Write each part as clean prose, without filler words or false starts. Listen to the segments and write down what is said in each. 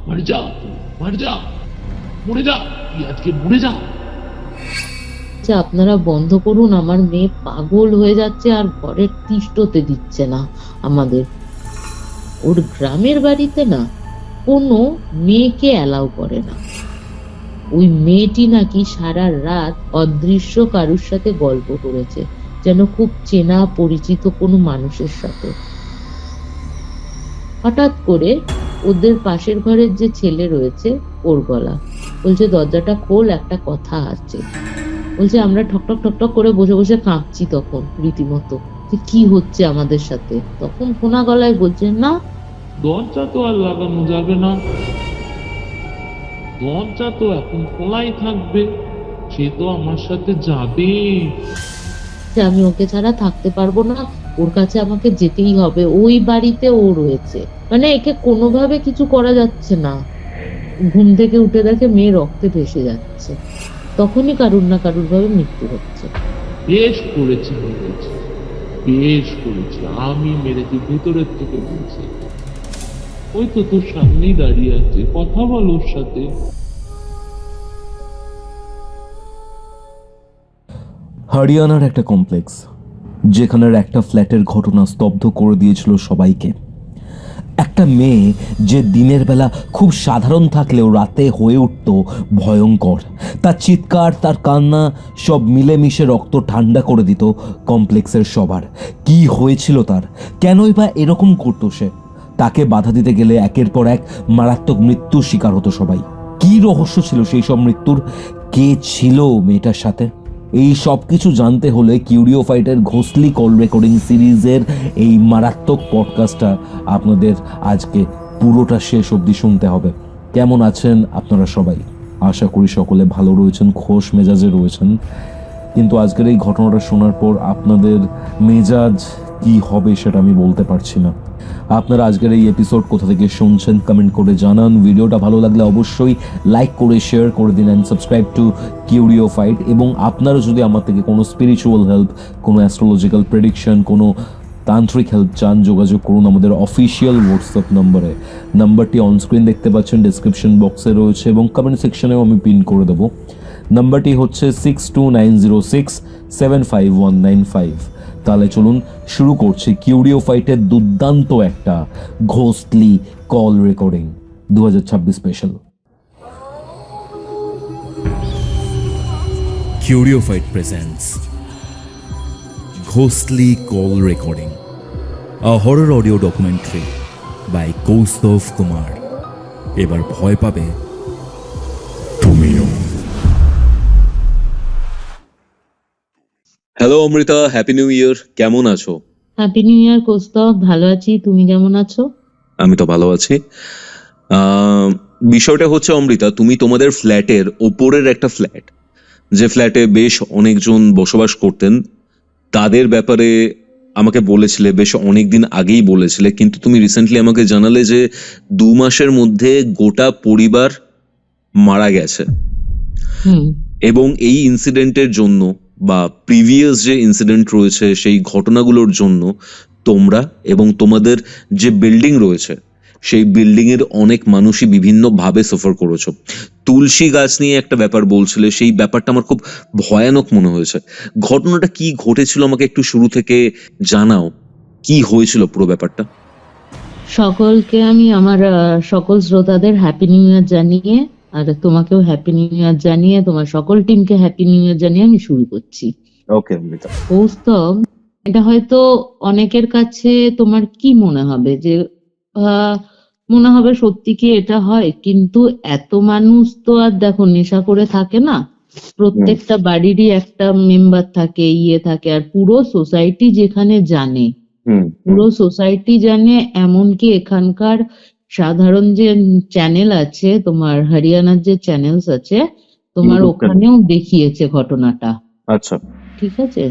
মরে যা, মরে যা, মরে যা, তুই আজকে মরে যা। আপনারা বন্ধ করুন, আমার মেয়ে পাগল হয়ে যাচ্ছে আর ঘরের তিষ্ঠতে দিচ্ছে না আমাদের। ওর গ্রামের বাড়িতে না কোনো মেয়েকে অ্যালাউ করে না। ওই মেয়েটি নাকি সারা রাত অদৃশ্য কারুর সাথে গল্প করেছে, যেন খুব চেনা পরিচিত কোনো মানুষের সাথে। হঠাৎ করে ওদের পাশের ঘরের যে ছেলে রয়েছে ওর গলা, বলছে দরজাটা খোল, একটা কথা আছে। বলছে আমরা ঠকঠক ঠকঠক করে বসে বসে কাঁপছি তখন রীতিমতো, যে কি হচ্ছে আমাদের সাথে। তখন কোনা গলায় বলছে না, দরজা তো আর লাগানো যাবে না, দরজা তো এখন খোলাই থাকবে, সে তো আমার সাথে যাবে। যে আমি ওকে ছাড়া থাকতে পারবো না, ওর কাছে আমাকে যেতেই হবে, ওই বাড়িতে ও রয়েছে। মানে একে কোনোভাবে কিছু করা যাচ্ছে না। ঘুম থেকে উঠে দেখে মেয়ে রক্তে ভেসে যাচ্ছে। তখনই কারুর না কারুর ভাবে মৃত্যু হচ্ছে। বেশ করেছি মেরেছি, বেশ করেছি, আমি মেরেছি ভেতরের থেকে বলছি। ওই তো তোর সামনেই দাঁড়িয়ে আছে, কথা বল ওর সাথে। হরিয়ানার একটা কমপ্লেক্স, যেখানের একটা ফ্ল্যাটের ঘটনা স্তব্ধ করে দিয়েছিল সবাইকে। একটা মেয়ে যে দিনের বেলা খুব সাধারণ থাকলেও রাতে হয়ে উঠত ভয়ঙ্কর। তার চিৎকার, তার কান্না সব মিলেমিশে রক্ত ঠান্ডা করে দিত কমপ্লেক্সের সবার। কি হয়েছিল তার, কেনই বা এরকম করতো সে? তাকে বাধা দিতে গেলে একের পর এক মারাত্মক মৃত্যুর শিকার হতো সবাই। কি রহস্য ছিল সেই সব মৃত্যুর? কে ছিল মেয়েটার সাথে? এই সব কিছু জানতে হলে কিউরিও ফাইটের ঘোষলি কল রেকর্ডিং সিরিজের এই মারাত্মক পডকাস্টটা আপনাদের আজকে পুরোটা শেষ অবধি শুনতে হবে। কেমন আছেন আপনারা সবাই? আশা করি সকলে ভালো রয়েছেন, খোশ মেজাজে রয়েছেন। কিন্তু আজকের এই ঘটনাটা শোনার পর আপনাদের মেজাজ কি হবে সেটা আমি বলতে পারছি না। আপনারা আজকের এই এপিসোড কোথা থেকে শুনছেন কমেন্ট করে জানান। ভিডিওটা ভালো লাগলে অবশ্যই লাইক করে শেয়ার করে দিন and subscribe to curio fight. এবং আপনারা যদি আমার থেকে কোনো স্পিরিচুয়াল হেল্প, কোনো অ্যাস্ট্রোলজিক্যাল প্রেডিকশন, কোনো তান্ত্রিক হেল্প চান, যোগাযোগ করুন আমাদের অফিসিয়াল হোয়াটসঅ্যাপ নম্বরে। নাম্বারটি অনস্ক্রিন দেখতে পাচ্ছেন, ডিসক্রিপশন বক্সে রয়েছে এবং কমেন্ট সেকশনেও আমি পিন করে দেবো। নাম্বারটি হচ্ছে 6290675195। তাহলে চলুন শুরু করছি কিউরিও ফাইটের দুর্দান্ত একটা ঘোস্টলি call recording 2026 special. Curio Fight presents Ghostly Call Recording, a horror audio documentary by Kaustav Kumar. এবার ভয় পাবে তুমিও। Hello Amrita, happy new year. কেমন আছো? হ্যাপি নিউ ইয়ার কৌস্তব, ভালো আছি, তুমি কেমন আছো? আমি তো ভালো আছি। বিষয়টা হচ্ছে অমৃতা, তুমি তোমাদের ফ্ল্যাটের ওপরের একটা ফ্ল্যাট, যে ফ্ল্যাটে বেশ অনেকজন বসবাস করতেন, তাদের ব্যাপারে আমাকে বলেছিলে, বেশ অনেকদিন আগেই বলেছিলে, কিন্তু তুমি রিসেন্টলি আমাকে জানালে যে 2 মাসের মধ্যে গোটা পরিবার মারা গেছে। এবং এই ইনসিডেন্টের জন্য বা প্রিভিয়াস যে ইনসিডেন্ট রয়েছে সেই ঘটনাগুলোর জন্য তোমরা এবং তোমাদের যে বিল্ডিং রয়েছে সেই বিল্ডিং এর অনেক মানুষই বিভিন্ন ভাবে সাফার করেছো। তুলসী গাছ নিয়ে একটা ব্যাপার বলছিলে, সেই ব্যাপারটা আমার খুব ভয়ানক মনে হয়েছে। ঘটনাটা কি ঘটেছিল আমাকে একটু শুরু থেকে জানাও, কি হয়েছিল পুরো ব্যাপারটা। সকলকে আমি আমার সকল শ্রোতাদের হ্যাপি নিউ ইয়ার জানিয়ে, আর তোমাকেও হ্যাপি নিউ ইয়ার জানিয়ে, তোমার সকল টিমকে হ্যাপি নিউ ইয়ার জানিয়ে আমি শুরু করছি। ওকে অমৃতা। কৌস্তব, এটা হয়তো অনেকের কাছে তোমার কি মনে হবে যে মনে হবে সত্যি কি এটা হয়, কিন্তু এত মানুষ তো আর দেখো নেশা করে থাকে না। প্রত্যেকটা বাড়িরই একটা মেম্বার থাকে, থাকে, আর পুরো সোসাইটি যেখানে জানে, পুরো সোসাইটি জানে। এমনকি এখানকার সাধারণ যে চ্যানেল আছে, তোমার হরিয়ানার যে চ্যানেলস আছে, তোমার ওখানেও দেখিয়েছে ঘটনাটা। আচ্ছা, ঠিক আছে,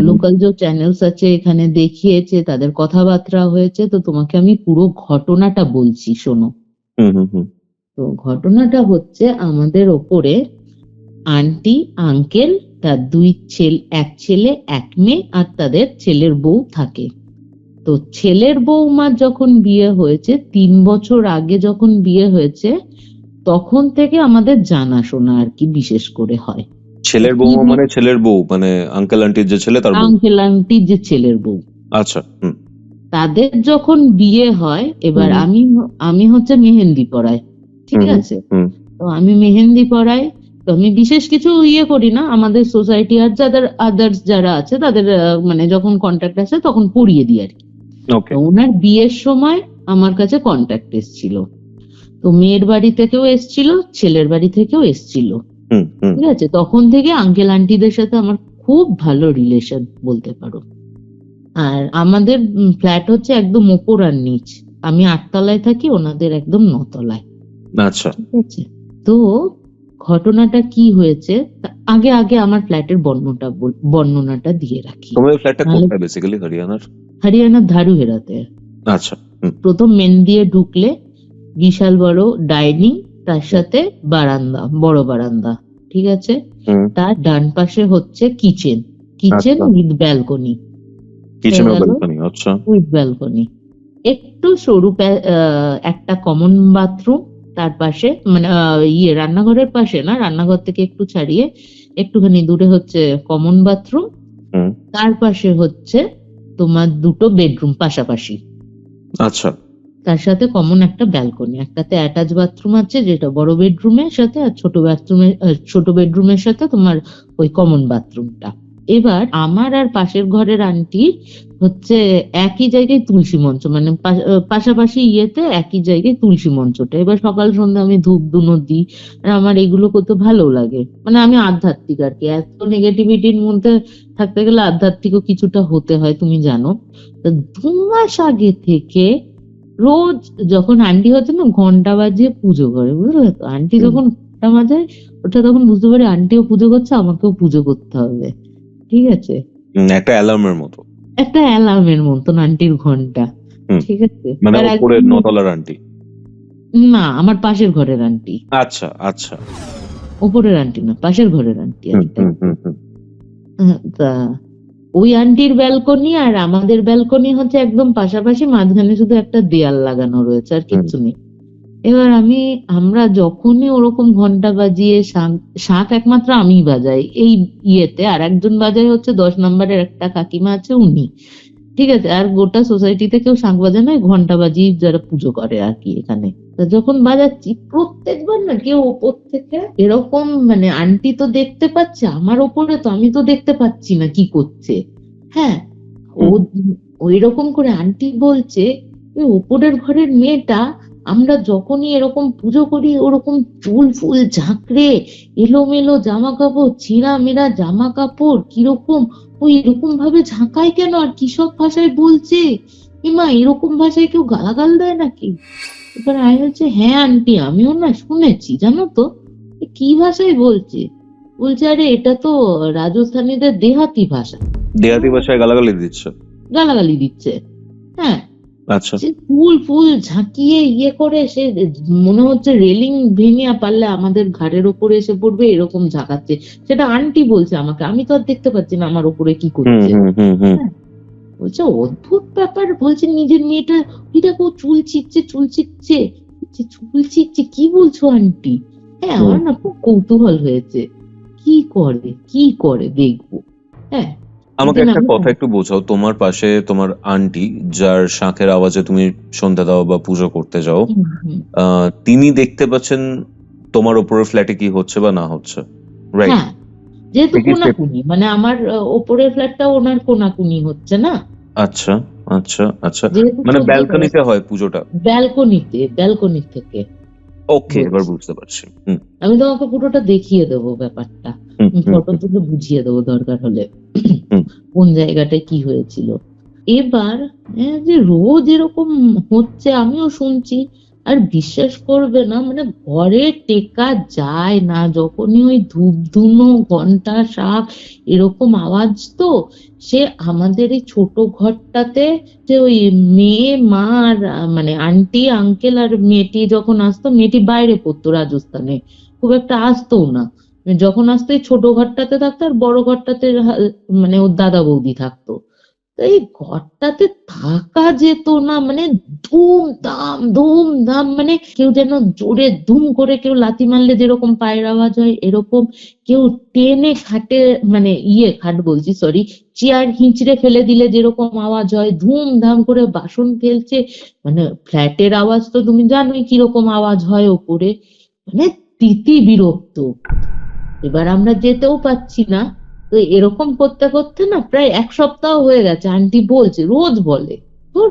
লোকাল যে চ্যানেলস আছে এখানে দেখিয়েছে, তাদের কথাবার্তা হয়েছে। তো তোমাকে আমি পুরো ঘটনাটা বলছি, শোনো। তো ঘটনাটা হচ্ছে, আমাদের ওপরে আন্টি আঙ্কেল, তার 2 ছেলে, এক ছেলে এক মেয়ে, আর তাদের ছেলের বউ থাকে। তো ছেলের বৌমার যখন বিয়ে হয়েছে 3 বছর আগে যখন বিয়ে হয়েছে, তখন থেকে আমাদের জানাশোনা আর কি বিশেষ করে হয়। ছেলের বৌমা মানে ছেলের বউ, মানে আঙ্কেল আন্টির যে ছেলে তার বউ? আঙ্কেল আন্টির যে ছেলের বউ, আচ্ছা। হুম। তাদের যখন বিয়ে হয়, এবার হুম। আমি হচ্ছে মেহেন্দি পরাই, ঠিক হুম। আছে? হুম। তো আমি মেহেন্দি পরাই, তো আমি বিশেষ কিছু করি না, আমাদের সোসাইটি আর যাদের আদার্স যারা আছে তাদের মানে যখন কন্ট্যাক্ট আসে তখন পরিয়ে দিই আর কি। ওকে। তো ওনার বিয়ের সময় আমার কাছে কন্ট্যাক্ট এসেছিল, তো মেয়ের বাড়ি থেকেও এসেছিল, ছেলের বাড়ি থেকেও এসেছিল, হুম। হুম। ঠিক আছে? তখন থেকে আঙ্কেল আন্টিদের সাথে আমার খুব ভালো রিলেশন বলতে পারো। আর আমাদের ফ্ল্যাট হচ্ছে একদম ওপর আর নিচ, আমি 8 তলায় থাকি, ওনাদের একদম 9 তলায়, আচ্ছা। ঠিক আছে? তো ঘটনাটা কি হয়েছে, আগে আগে আমার ফ্ল্যাটের বর্ণনাটা দিয়ে রাখি। তোমাদের ফ্ল্যাটটা নাহলে কোথায় বেসিক্যালি, হরিয়ানার? হরিয়ানার ধারুহেরাতে। আচ্ছা। হুম। প্রথম মেন দিয়ে ঢুকলে বিশাল বড় ডাইনিং, তার সাথে বারান্দা, বড় বারান্দা, ঠিক আছে? হুম। তার ডান পাশে হচ্ছে কিচেন আচ্ছা। উইথ ব্যালকনি, কিচেন হয়ে গেল ব্যালকনি। আচ্ছা। With balcony. একটু সরু একটা কমন বাথরুম তার পাশে, মানে রান্নাঘরের পাশে না, রান্নাঘর থেকে একটু ছাড়িয়ে একটুখানি দূরে হচ্ছে কমন বাথরুম, হুম। তার পাশে হচ্ছে তোমার 2টো বেডরুম পাশাপাশি, আচ্ছা। তার সাথে কমন একটা ব্যালকনি, একটাতে অ্যাটাচ বাথরুম আছে যেটা বড় বেডরুমের সাথে, আর ছোট বেডরুমের সাথে তোমার ওই কমন বাথরুমটা। এবার আমার আর পাশের ঘরের আন্টি হচ্ছে একই জায়গায় তুলসী মঞ্চ, মানে পাশাপাশি একই জায়গায় তুলসী মঞ্চটা। এবার সকাল সন্ধ্যা আমি ধূপ ধুনো দিই, আর আমার এগুলো করতে ভালো লাগে, মানে আমি আধ্যাত্মিক আর কি, এত নেগেটিভিটির মধ্যে থাকতে গেলে আধ্যাত্মিকও কিছুটা হতে হয়, তুমি জানো। তো 2 মাস আগে থেকে রোজ যখন আন্টি হচ্ছে না ঘন্টা বাজিয়ে পুজো করে, বুঝলে তো? আন্টি যখন ঘন্টা বাজায় ওটা তখন বুঝতে পারি আন্টিও পুজো করছে, আমাকেও পুজো করতে হবে, ঠিক আছে? একটা অ্যালার্মের মতো। একটা অ্যালার্মের মতন আন্টির ঘন্টা, হুম। ঠিক আছে? মানে এবার উপরের 9 তলার আন্টি? না, আমার পাশের ঘরের আন্টি, আচ্ছা। আচ্ছা। ওপরের আন্টি না, পাশের ঘরের আন্টি হুম। একটা। হুম। হুম। হুম। তা ওই আন্টির ব্যালকনি আর আমাদের ব্যালকনি হচ্ছে একদম পাশাপাশি, মাঝখানে শুধু একটা দেয়াল লাগানো রয়েছে, আর কিচ্ছু নেই। এবার আমরা যখনই ওরকম ঘন্টা বাজিয়ে শাঁখ একমাত্র আমি বাজাই এই আর একজন বাজায় হচ্ছে 10 নম্বরের একটা কাকিমা আছে, উনি, ঠিক আছে? আর গোটা সোসাইটিতে কেউ শাঁখ বাজায় না, ঘন্টা বাজিয়ে যারা পুজো করে আর কি এখানে। তা যখন বাজাচ্ছি প্রত্যেকবার না কেউ ওপর থেকে এরকম, মানে আন্টি তো দেখতে পাচ্ছে আমার ওপরে, তো আমি তো দেখতে পাচ্ছি না কি করছে। হ্যাঁ, ও ওই রকম করে আন্টি বলছে ওই ওপরের ঘরের মেয়েটা, আমরা যখনই এরকম পুজো করি ওরকম চুল ফুল ঝাঁকড়ে, এলোমেলো জামা কাপড়, ছিঁড়া মেরা জামা কাপড়, কিরকম ওই এরকম ভাবে ঝাঁকায় কেন, আর কিসব ভাষায় বলছে, এমা এরকম ভাষায় কেউ গালাগাল দেয় নাকি? এবার আমি বলছে হ্যাঁ আন্টি, আমিও না শুনেছি, জানো তো কি ভাষায় বলছে। বলছে আরে এটা তো রাজস্থানীদের দেহাতি ভাষা। দেহাতি ভাষায় গালাগালি দিচ্ছে? গালাগালি দিচ্ছে, হ্যাঁ। আচ্ছা। সে ফুল ফুল ঝাঁকিয়ে করে, সে মনে হচ্ছে রেলিং ভেঙে পারলে আমাদের ঘাড়ের ওপরে এসে পড়বে, এরকম ঝাঁকাচ্ছে। সেটা আন্টি বলছে আমাকে, আমি তো আর দেখতে পাচ্ছি না আমার ওপরে কি করছে। হ্যাঁ, বলছে অদ্ভুত ব্যাপার, বলছে নিজের মেয়েটা ওই দেখো চুল ছিঁড়ছে চুল ছিঁড়ছে, কি বলছো আন্টি? হ্যাঁ, আমার না খুব কৌতূহল হয়েছে কি করে দেখবো। হ্যাঁ, আমাকে একদিন একটা আমি কথা একটু বোঝাও, তোমার পাশে তোমার আন্টি যার শাঁখের আওয়াজে তুমি সন্ধ্যা দাও বা পুজো করতে যাও, হুম, হুম, তিনি দেখতে পাচ্ছেন তোমার উপরের ফ্ল্যাটে কি হচ্ছে বা না হচ্ছে, রাইট? হ্যাঁ, যেহেতু কোনাকুনি, মানে আমার ওপরের ফ্ল্যাটটা ওনার কোনাকুনি হচ্ছে না, আচ্ছা। আচ্ছা। আচ্ছা। যেহেতু মানে 14 ব্যালকনিতে হয় পুজোটা? ব্যালকনি থেকে ওকে, এবার বুঝতে পারছি। হুম। আমি তোমাকে পুরোটা দেখিয়ে দেবো ব্যাপারটা, হুম। হুম। ফটো তুলে বুঝিয়ে দেবো দরকার হলে হুম। কোন জায়গাটায় কি হয়েছিল। এবার যে রোজ এরকম হচ্ছে আমিও শুনছি, আর বিশ্বাস করবে না, মানে ঘরে টেকা যায় না, যখনই ওই ধূপ ধুনো ঘন্টা শাঁখ এরকম আওয়াজ, তো সে আমাদের এই ছোট ঘরটাতে, যে ওই মেয়ে মা আর মানে আন্টি আঙ্কেল আর মেয়েটি যখন আসতো, মেয়েটি বাইরে পড়তো রাজস্থানে, খুব একটা আসতো না, যখন আসতো এই ছোট ঘরটাতে থাকতো, আর বড় ঘরটাতে মানে ওর দাদা বৌদি থাকতো। তো এই ঘরটাতে থাকা যেত না, মানে ধুমধাম, মানে কেউ যেন জোরে দুম করে কেউ লাথি মারলে যেরকম পায়ের আওয়াজ হয় এরকম, কেউ টেনে খাটে মানে খাট বলছি সরি, চেয়ার হিঁচড়ে ফেলে দিলে যেরকম আওয়াজ হয়, ধুমধাম করে বাসন ফেলছে, মানে ফ্ল্যাটের আওয়াজ তো তুমি জানোই কিরকম আওয়াজ হয় ওপরে, মানে তিতি বিরক্ত। এবার আমরা যেতেও পাচ্ছি না। তো এরকম করতে করতে না প্রায় 1 সপ্তাহ হয়ে গেছে। আন্টি বলছে, রোজ বলে, "ধুর,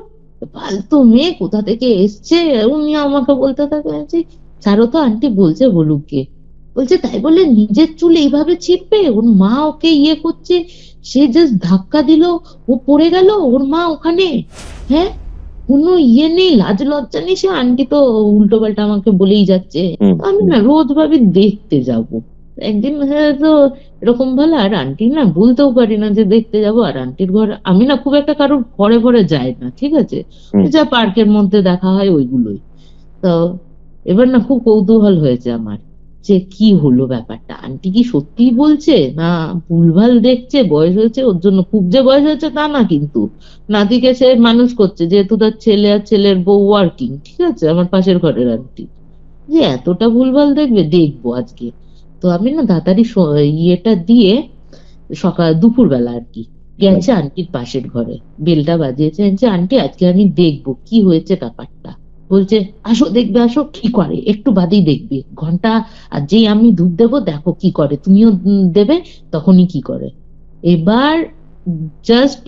ফালতু মেয়ে কোথা থেকে এসছে", উনি আমাকে বলতে থাকে। যে ছাড়ো তো, আন্টি বলছে বলুক গে। বলছে তাই বলে নিজের চুল এইভাবে ছিঁড়বে? ওর মা ওকে করছে, সে জাস্ট ধাক্কা দিল, ও পড়ে গেল, ওর মা ওখানে, হ্যাঁ, কোনো নেই, লাজ লজ্জা নেই। সে আন্টি তো উল্টো পাল্টা আমাকে বলেই যাচ্ছে। আমি না রোজ ভাবি দেখতে যাব, একদিন তো এরকম ভালো। আর আন্টি না বলতেও পারি না যে দেখতে যাব। আর আন্টির ঘর আমি না খুব একটা কারোর ঘরে ঘরে যাই না, ঠিক আছে, যা পার্কের মধ্যে দেখা হয় ওইগুলোই। তো এবার না খুব কৌতূহল হয়েছে আমার যে কি হলো ব্যাপারটা, আন্টি কি সত্যিই বলছে না ভুলভাল দেখছে? বয়স হয়েছে ওর জন্য, খুব যে বয়স হয়েছে তা না, কিন্তু নাতিকে সে মানুষ করছে, যেহেতু তার ছেলে আর ছেলের বউ ওয়ার্কিং, ঠিক আছে, আমার পাশের ঘরের আন্টি, যে এতটা ভুলভাল দেখবে, দেখবো আজকে। তো আমি না তাড়াতাড়ি ইয়েটা দিয়ে সকাল দুপুর বেলা আর কি গেছে আন্টির পাশের ঘরে, বেলটা বাজিয়েছে, যে আন্টি আজকে আমি দেখবো কি হয়েছে ব্যাপারটা। বলছে আসো দেখবে, আসো, কি করে একটু বাদেই দেখবে, ঘন্টা আর যেই আমি ধূপ দেবো দেখো কি করে, তুমিও দেবে, তখনই কি করে। এবার জাস্ট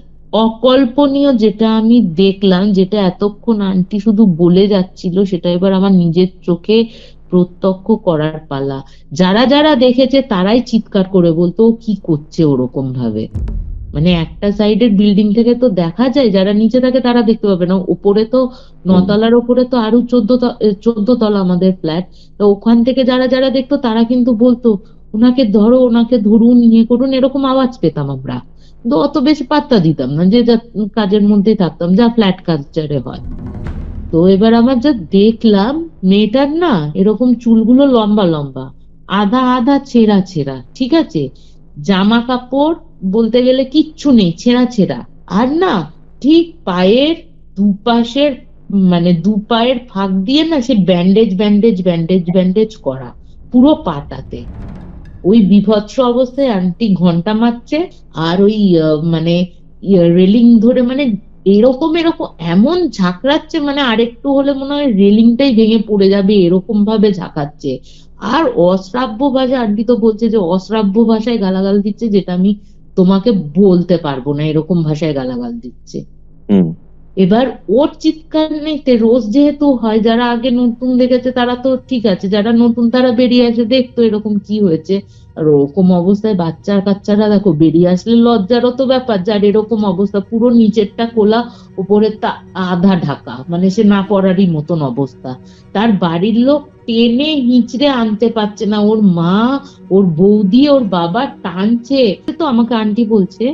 অকল্পনীয় যেটা আমি দেখলাম, যেটা এতক্ষণ আন্টি শুধু বলে যাচ্ছিল, সেটা এবার আমার নিজের চোখে প্রত্যক্ষ করার পালা। যারা যারা দেখেছে তারাই চিৎকার করে বলতো ও কি করছে ওরকম ভাবে। মানে একটা সাইডের বিল্ডিং থেকে তো দেখা যায়, যারা নিচে থাকে তারা দেখতে পাবে না, উপরে তো 9 তলার উপরে তো আরো 14 তলা আমাদের ফ্ল্যাট। তো ওখান থেকে যারা যারা দেখতো তারা কিন্তু বলতো ওনাকে ধরো, ওনাকে ধরুন, করুন, এরকম আওয়াজ পেতাম আমরা। কিন্তু অত বেশি পাত্তা দিতাম না, যে যা কাজের মধ্যেই থাকতাম, যা ফ্ল্যাট কালচারে হয়। তো এবার আমার যা দেখলাম, মেয়েটার না এরকম চুলগুলো লম্বা লম্বা, আধা আধা ছেঁড়া ছেঁড়া, ঠিক আছে, জামা কাপড় বলতে গেলে কিচ্ছু নেই, ছেঁড়া ছেঁড়া। আর না ঠিক পায়ের দুপাশের, মানে দুপায়ের ফাঁক দিয়ে না সে ব্যান্ডেজ ব্যান্ডেজ ব্যান্ডেজ ব্যান্ডেজ করা পুরো পাটাতে। ওই বিভৎস অবস্থায় আন্টি ঘন্টা মারছে, আর ওই মানে রেলিং ধরে, মানে এরকম এরকম এমন ঝাঁকড়াচ্ছে, মানে আরেকটু হলে মনে হয় রেলিংটাই ভেঙে পড়ে যাবে, এরকম ভাবে ঝাঁকাচ্ছে। আর অশ্রাব্য ভাষা, আন্টি তো বলছে যে অশ্রাব্য ভাষায় গালাগাল দিচ্ছে, যেটা আমি তোমাকে বলতে পারবো না, এরকম ভাষায় গালাগাল দিচ্ছে। এবার ওর চিৎকার নিতে রোজ যেহেতু হয়, যারা আগে নতুন দেখেছে তারা তো ঠিক আছে, যারা নতুন তারা বেরিয়ে আসে দেখতো এরকম কি হয়েছে। আর ওরকম অবস্থায় কাচ্চারা দেখো বেরিয়ে আসলে লজ্জারও তো ব্যাপার, যার এরকম অবস্থা, পুরো নিচেরটা খোলা, উপরের তা আধা ঢাকা, মানে সে না পড়ারই মতন অবস্থা। তার বাড়ির লোক টেনে হিঁচড়ে আনতে পারছে না, ওর মা, ওর বৌদি, ওর বাবা টানছে। তো আমাকে আন্টি বলছে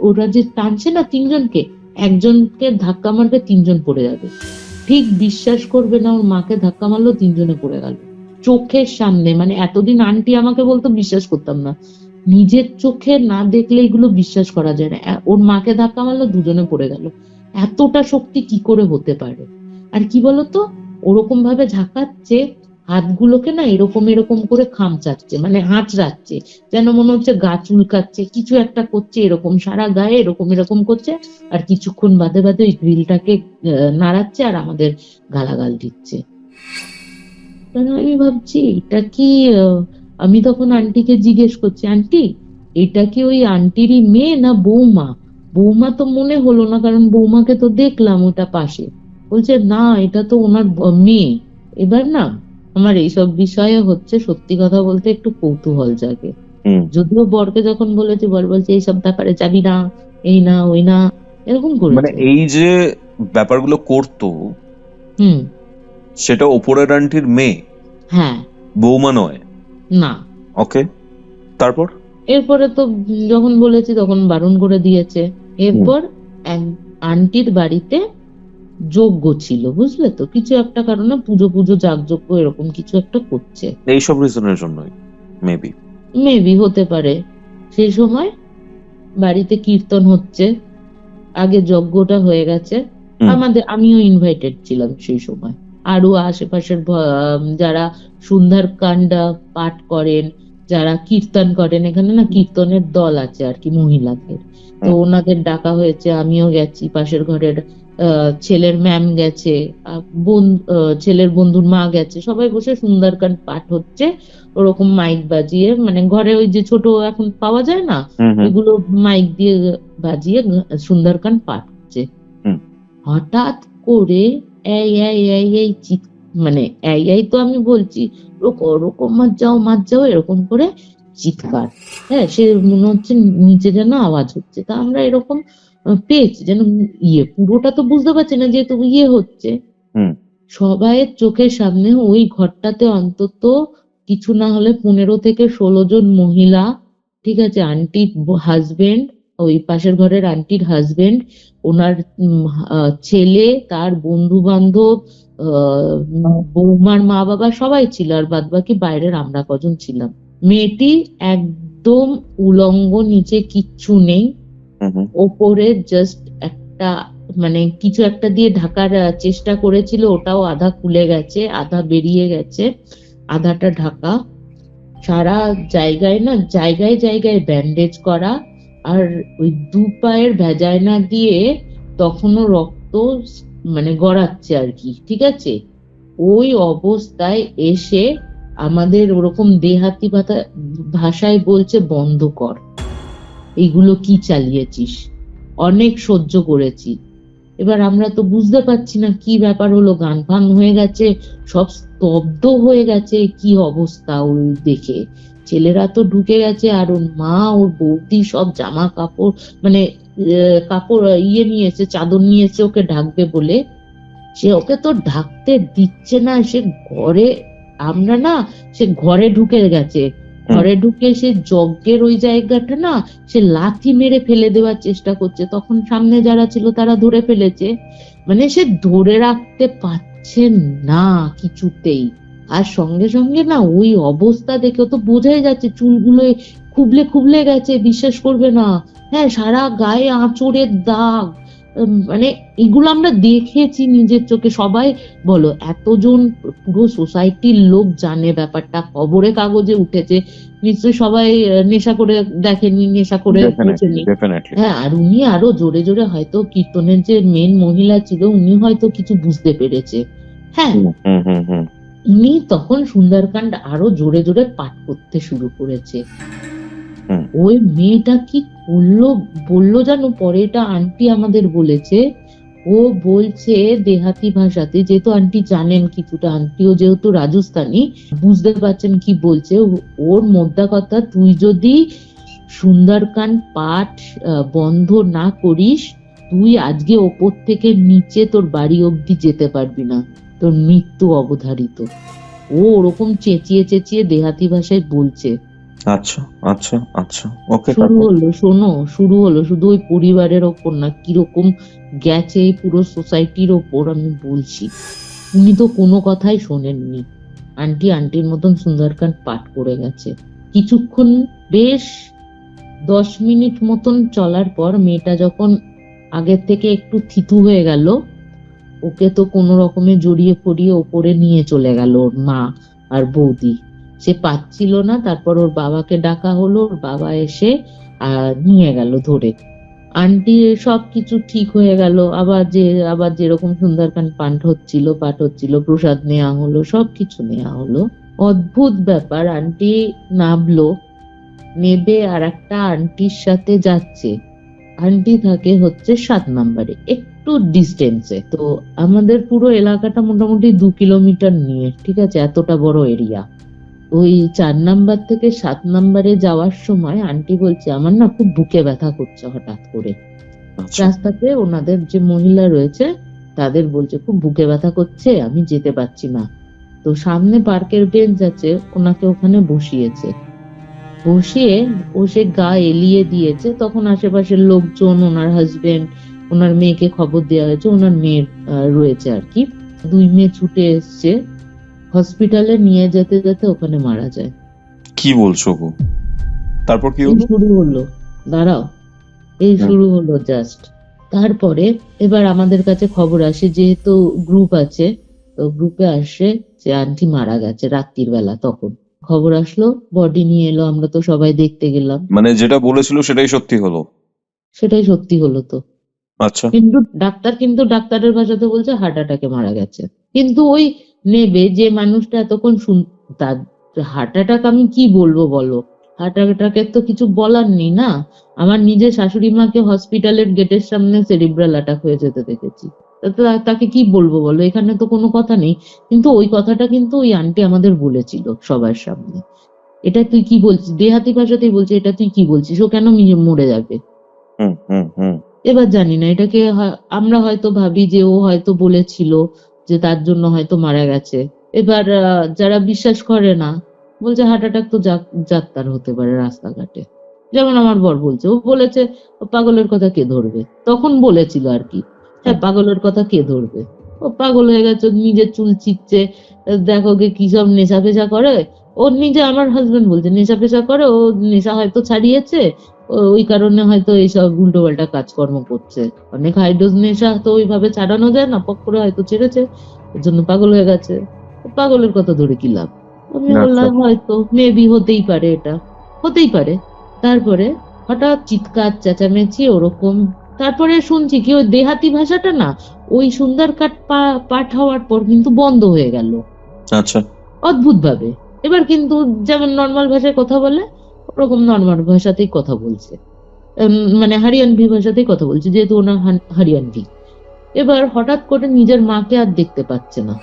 ওরা যে টানছে না 3জনকে, একজনকে ধাক্কা মারবে 3জন পড়ে যাবে। ঠিক বিশ্বাস করবে না, ওর মাকে ধাক্কা মারলো 3জনে পড়ে গেল চোখের সামনে। মানে এতদিন আন্টি আমাকে বলতো বিশ্বাস করতাম না, নিজের চোখে না দেখলে এগুলো বিশ্বাস করা যায় না। ওর মাকে ধাক্কা মারলো, 2জনে পড়ে গেল। এতটা শক্তি কি করে হতে পারে? আর কি বলতো, ওরকম ভাবে ঝাঁকাচ্ছে, হাতগুলোকে না এরকম এরকম করে খামচাচ্ছে, মানে হাঁচড়াচ্ছে, যেন মনে হচ্ছে গা চুলকাচ্ছে, কিছু একটা করছে, এরকম সারা গায়ে এরকম এরকম করছে। আর কিছুক্ষণ বাদে বাদে ওই গ্রিলটাকে নাড়াচ্ছে আর আমাদের গালাগাল দিচ্ছে। আমি ভাবছি এটা কি, আমি তখন আন্টিকে জিজ্ঞেস করছি, আন্টি এটা কি ওই আন্টিরই মেয়ে না বৌমা? বৌমা তো মনে হলো না, কারণ বৌমাকে তো দেখলাম ওটা পাশে। বলছে না, এটা তো ওনার মেয়ে। এবার না আমার এইসব বিষয়ে হচ্ছে সত্যি কথা বলতে একটু কৌতূহল জাগে। যদিও বরকে যখন বলেছি, বর বলছে এইসব ব্যাপারে যাবি না, এই না ওই না, এরকম করে। মানে এই যে ব্যাপারগুলো করতো, সেটা ওপরের আন্টির মেয়ে? হ্যাঁ, বৌমা নয়? না। ওকে, তারপর? এরপরে তো যখন বলেছি তখন বারণ করে দিয়েছে। এরপর আন্টির বাড়িতে যজ্ঞ ছিল, বুঝলে তো, কিছু একটা কারণে পুজো যাগযজ্ঞ এরকম কিছু একটা করছে, এইসব রিজনের জন্যই মেবি হতে পারে। সেই সময় বাড়িতে কীর্তন হচ্ছে, আগে যজ্ঞটা হয়ে গেছে, আমিও ইনভাইটেড ছিলাম সেই সময়। আরো আশেপাশের যারা সুন্দরকাণ্ড পাঠ করেন, যারা কীর্তন করেন, এখানে না কীর্তনের দল আছে আর কি মহিলাদের, তো ওনাদের ডাকা হয়েছে, আমিও গেছি। পাশের ঘরের ছেলের ম্যাম গেছে, ছেলের বন্ধুর মা গেছে, সবাই বসে সুন্দরকাণ্ড পাঠ হচ্ছে ওরকম মাইক বাজিয়ে, মানে ঘরে ওই যে ছোট এখন পাওয়া যায় না, ওইগুলো মাইক দিয়ে বাজিয়ে সুন্দরকাণ্ড পাঠ হচ্ছে। হঠাৎ করে এই এই এই এই মানে এই তো আমি বলছি ওরকম মার যাও এরকম করে চিৎকার। হ্যাঁ, সে মনে হচ্ছে নিচে যেন আওয়াজ হচ্ছে, তা আমরা এরকম পেয়েছি যেন পুরোটা তো বুঝতে পারছি না যেহেতু হচ্ছে। সবাইয়ের চোখের সামনে ওই ঘরটাতে অন্তত কিছু না হলে 15 থেকে 16 জন মহিলা, ঠিক আছে, আন্টির হাজবেন্ড, ওই পাশের ঘরের আন্টির হাজবেন্ড, ওনার ছেলে, তার বন্ধু বান্ধব, বৌমার মা বাবা সবাই ছিল, আর বাদ বাকি বাইরের আমরা কজন ছিলাম। মেয়েটি একদম উলঙ্গ, নিচে কিচ্ছু নেই, ওপরে জাস্ট একটা মানে কিছু একটা দিয়ে ঢাকার চেষ্টা করেছিল, ওটাও আধা খুলে গেছে, আধা বেরিয়ে গেছে, আধাটা ঢাকা। সারা জায়গায় না জায়গায় জায়গায় ব্যান্ডেজ করা, আর ওই 2 পায়ের ভেজাইনা দিয়ে তখনও রক্ত মানে গড়াচ্ছে আর কি, ঠিক আছে। ওই অবস্থায় এসে আমাদের ওরকম দেহাতি ভাষায় বলছে, বন্ধ কর, এইগুলো কি চালিয়েছিস, অনেক সহ্য করেছি। এবার আমরা তো বুঝতে পারছি না কি ব্যাপার হলো, গান ফান হয়ে গেছে, সব স্তব্ধ হয়ে গেছে, কি অবস্থা ওই দেখে। ছেলেরা তো ঢুকে গেছে, আর ওর মা, ওর বৌদি সব জামা কাপড় মানে কাপড় নিয়েছে, চাদর নিয়েছে ওকে ঢাকবে বলে, সে ওকে তো ঢাকতে দিচ্ছে না। সে ঘরে, আমরা না, সে ঘরে ঢুকে গেছে, ঘরে ঢুকে সে যজ্ঞের ওই জায়গাটা না সে লাথি মেরে ফেলে দেওয়ার চেষ্টা করছে। তখন সামনে যারা ছিল তারা ধরে ফেলেছে, মানে সে ধরে রাখতে পারছে না কিছুতেই। আর সঙ্গে সঙ্গে না ওই অবস্থা দেখে তো বোঝাই যাচ্ছে চুলগুলো খুবলে খুবলে গেছে, বিশ্বাস করবে না। হ্যাঁ, সারা গায়ে আঁচড়ের দাগ, মানে এগুলো আমরা দেখেছি নিজের চোখে। সবাই বলো, এতজন পুরো সোসাইটির লোক জানে ব্যাপারটা, খবরে কাগজে উঠেছে, নিশ্চয়ই সবাই নেশা করে দেখেনি, নেশা করে বুঝেনি। হ্যাঁ, আর উনি আরো জোরে জোরে হয়তো কীর্তনের যে মেন মহিলা ছিল উনি হয়তো কিছু বুঝতে পেরেছে। হ্যাঁ, উনি তখন সুন্দরকাণ্ড আরো জোরে জোরে পাঠ করতে শুরু করেছে। ওই মেয়েটা কি করলো বললো জানো, পরে এটা আন্টি আমাদের বলেছে। ও বলছে দেহাতি ভাষাতে, যেহেতু আন্টি জানেন কিছুটা, আন্টিও যেহেতু রাজস্থানী, বুঝতে পারছেন কি বলছে। ওর মোদ্দা কথা, তুই যদি সুন্দরকাণ্ড পাঠ বন্ধ না করিস, তুই আজকে ওপর থেকে নিচে তোর বাড়ি অব্দি যেতে পারবি না, তোর মৃত্যু অবধারিত। ও ওরকম চেঁচিয়ে চেঁচিয়ে দেহাতি ভাষায় বলছে। আচ্ছা আচ্ছা আচ্ছা, ওকে। শুরু হলো, শোনো, শুরু হলো শুধু ওই পরিবারের ওপর না, কিরকম গেছে এই পুরো সোসাইটির ওপর আমি বলছি। উনি তো কোনো কথাই শোনেননি, আন্টির মতন সুন্দরকাণ্ড পাঠ করে গেছে। কিছুক্ষণ বেশ 10 মিনিট মতন চলার পর মেয়েটা যখন আগের থেকে একটু থিতু হয়ে গেল, ওকে তো কোনো রকমে জড়িয়ে পড়িয়ে ওপরে নিয়ে চলে গেল ওর মা আর বৌদি। সে পাচ্ছিল না, তারপর ওর বাবাকে ডাকা হলো, ওর বাবা এসে নিয়ে গেল ধরে। আন্টি সবকিছু ঠিক হয়ে গেল, আবার যেরকম সুন্দরকাণ্ড পাঠ হচ্ছিল, প্রসাদ নেওয়া হলো, সবকিছু নেওয়া হলো। অদ্ভুত ব্যাপার, আন্টি নামলো, নেবে আর একটা আন্টির সাথে যাচ্ছে। আন্টি থাকে হচ্ছে 7 নম্বরে, একটু ডিস্টেন্সে। তো আমাদের পুরো এলাকাটা মোটামুটি 2 কিলোমিটার নিয়ে, ঠিক আছে, এতটা বড় এরিয়া। ওই 4 নাম্বার থেকে 7 নাম্বারে যাওয়ার সময় আন্টি বলছে, আমার না খুব বুকে ব্যথা করছে হঠাৎ করে। রাস্তাতে ওনাদের যে মহিলা রয়েছে তাদের বলছে, খুব বুকে ব্যথা করছে, আমি যেতে পারছি না। তো সামনে পার্কের বেঞ্চ আছে, ওনাকে ওখানে বসিয়েছে। বসিয়ে ও সে গা এলিয়ে দিয়েছে। তখন আশেপাশের লোকজন, ওনার হাজবেন্ড, ওনার মেয়েকে খবর দেওয়া হয়েছে, ওনার মেয়ে রয়েছে আর কি। 2 মেয়ে ছুটে এসছে, হসপিটালে নিয়ে যেতে যেতে ওখানে মারা যায়। কি বলছো গো? তারপর কি হলো? শুরু হলো, দাঁড়াও, এই শুরু হলো জাস্ট। তারপরে এবার আমাদের কাছে খবর আসে, যেহেতু গ্রুপ আছে, তো গ্রুপে আসে যে আন্টি মারা গেছে রাত্রির বেলা। তখন খবর আসলো, বডি নিয়ে এলো, আমরা তো সবাই দেখতে গেলাম। মানে যেটা বলেছিল সেটাই সত্যি হলো? সেটাই সত্যি হলো তো। আচ্ছা। কিন্তু ডাক্তারের ভাষাতে বলছে হার্ট অ্যাটাকে মারা গেছে। কিন্তু ওই নেবে যে মানুষটা এতক্ষণ তার হার্ট অ্যাটাক, আমি কি বলবো বলো? হার্ট অ্যাটাকের তো কিছু বলার নেই না। আমার নিজের শাশুড়ি মাকে হসপিটালের গেটের সামনে সেরিব্রাল অ্যাটাক হয়ে যেতে দেখেছি। তাকে কি বলবো বলো? এখানে তো কোনো কথা নেই। কিন্তু ওই কথাটা কিন্তু ওই আন্টি আমাদের বলেছিল সবার সামনে। এটা তুই কি বলছিস? দেহাতি ভাষাতেই বলছে, এটা তুই কি বলছিস? ও কেন মরে যাবে? হুম হুম হুম। এবার জানি না, এটাকে আমরা হয়তো ভাবি যে ও হয়তো বলেছিল যে তার জন্য হয়তো মারা গেছে। এবার যারা বিশ্বাস করে না বলছে হার্ট অ্যাটাক তো যাত্রার হতে পারে রাস্তাঘাটে। যেমন আমার বর বলছে, ও বলেছে পাগলের কথা কে ধরবে, তখন বলেছিল আর কি, হ্যাঁ পাগলের কথা কে ধরবে, ও পাগল হয়ে গেছে, নিজের চুল ছিঁড়ছে, দেখো গে কি সব নেশা পেশা করে। ওর নিজে আমার হাজবেন্ড বলছে নেশা পেশা করে, ও নেশা হয়তো ছাড়িয়েছে, ওই কারণে হয়তো এইসব উল্টো পাল্টা কাজকর্ম করছে। অনেক হাইডোজ নেশা তো ওইভাবে ছাড়ানো যায় না, পক করে হয়তো ছেড়েছে, এর জন্য পাগল হয়ে গেছে। পাগলের কথা ধরে কি লাভ? আমি বললাম হয়তো মেবি হতেই পারে, এটা হতেই পারে। তারপরে হঠাৎ চিৎকার চেঁচামেচি ওরকম। তারপরে শুনছি কি ওই দেহাতি ভাষাটা না, ওই সুন্দর কাট পাঠ হওয়ার পর কিন্তু বন্ধ হয়ে গেল। আচ্ছা। অদ্ভুত ভাবে। এবার কিন্তু যেমন নর্মাল ভাষায় কথা বলে ওরকম নর্মাল ভাষাতেই কথা বলছে, মানে হরিয়ানভি ভাষাতেই কথা বলছে, যেহেতু ওনার হরিয়ানভি। এবার হঠাৎ করে নিজের মাকে আর দেখতে পাচ্ছে না,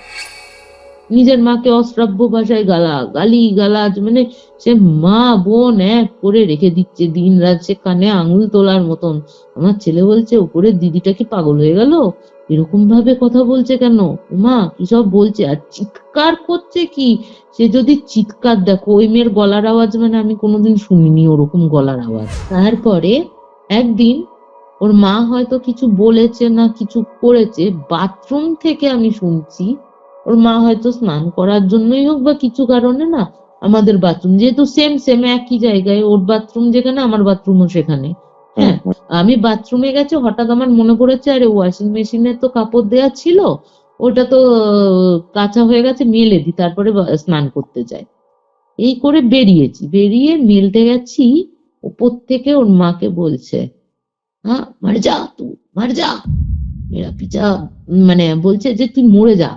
নিজের মাকে অশ্রাব্য ভাষায় গালি গালাজ, মানে সে মা বোন এক করে রেখে দিচ্ছে দিন রাত, সে কানে আঙুল তোলার মতন। আমার ছেলে বলছে উপরের দিদিটা কি পাগল হয়ে গেল, এরকম ভাবে কথা বলছে কেন, মা কি সব বলছে, আর চিৎকার করছে কি। সে যদি চিৎকার দেখো, ওই মেয়ের গলার আওয়াজ মানে আমি কোনোদিন শুনিনি ওরকম গলার আওয়াজ। তারপরে একদিন ওর মা হয়তো কিছু বলেছে না কিছু করেছে, বাথরুম থেকে আমি শুনছি ওর মা হয়তো স্নান করার জন্যই হোক বা কিছু কারণে না, আমাদের বাথরুম যেহেতু সেম একই জায়গায়, ওর বাথরুম যেখানে আমার বাথরুমও সেখানে, হ্যাঁ, আমি বাথরুমে গেছে, হঠাৎ আমার মনে পড়েছে আরে ওয়াশিং মেশিনে তো কাপড় দেওয়া ছিল, ওটা তো কাঁচা হয়ে গেছে, মেলে দি তারপরে স্নান করতে যাই। এই করে বেরিয়ে মেলতে গেছি, উপর থেকে ওর মাকে বলছে হ্যাঁ মার যা, তুই মার যা, মেরা পিছা, মানে বলছে যে তুই মরে যা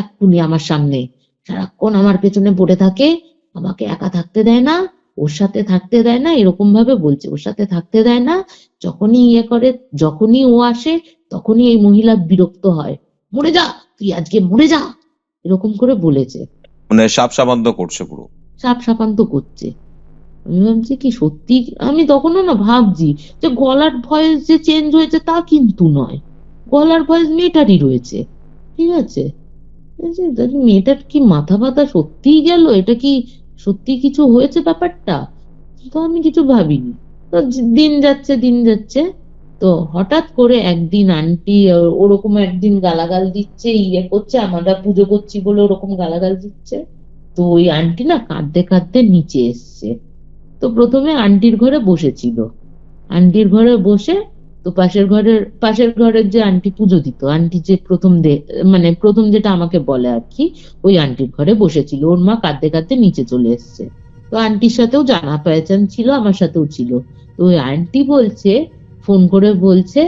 এক্ষুনি আমার সামনে, সারাক্ষণ আমার পেছনে পড়ে থাকে, আমাকে একা থাকতে দেয় না, ওর সাথে থাকতে দেয় না, এরকম ভাবে বলছে, ওর সাথে থাকতে দেয় না, যখনই করে, যখনই ও আসে তখনই এই মহিলা বিরক্ত হয়, মরে যা তুই, আজকে মরে যা, এরকম করে বলেছে। মানে সাপ সাবান্ত করছে পুরো। সাপ সাপান্ত করছে। আমি ভাবছি কি সত্যি, আমি তখনও না ভাবছি যে গলার ভয়েস যে চেঞ্জ হয়েছে তা কিন্তু নয়, গলার ভয়েস মেয়েটারই রয়েছে, ঠিক আছে। মেয়েটার কি মাথা ব্যথা সত্যিই গেল, এটা কি সত্যি কিছু হয়েছে ব্যাপারটা, তো আমি কিছু ভাবিনি। তো দিন যাচ্ছে, তো হঠাৎ করে একদিন আন্টি ওরকম একদিন গালাগাল দিচ্ছে, করছে, আমরা পুজো করছি বলে ওরকম গালাগাল দিচ্ছে। তো ওই আন্টি না কাঁদতে কাঁদতে নিচে এসছে। তো প্রথমে আন্টির ঘরে বসেছিল, আন্টির ঘরে বসে, তো পাশের ঘরের যে আন্টি পুজো দিত, আন্টি যে মানে প্রথম যেটা আমাকে বলে আর কি, ওই আন্টির ঘরে বসেছিল, ওর মা কাঁদতে কাঁদতে নিচে চলে এসছে। তো আন্টির সাথেও জানা পেহচান ছিল, আমার সাথেও ছিল। তো ওই আন্টি বলছে, ফোন করে বলছে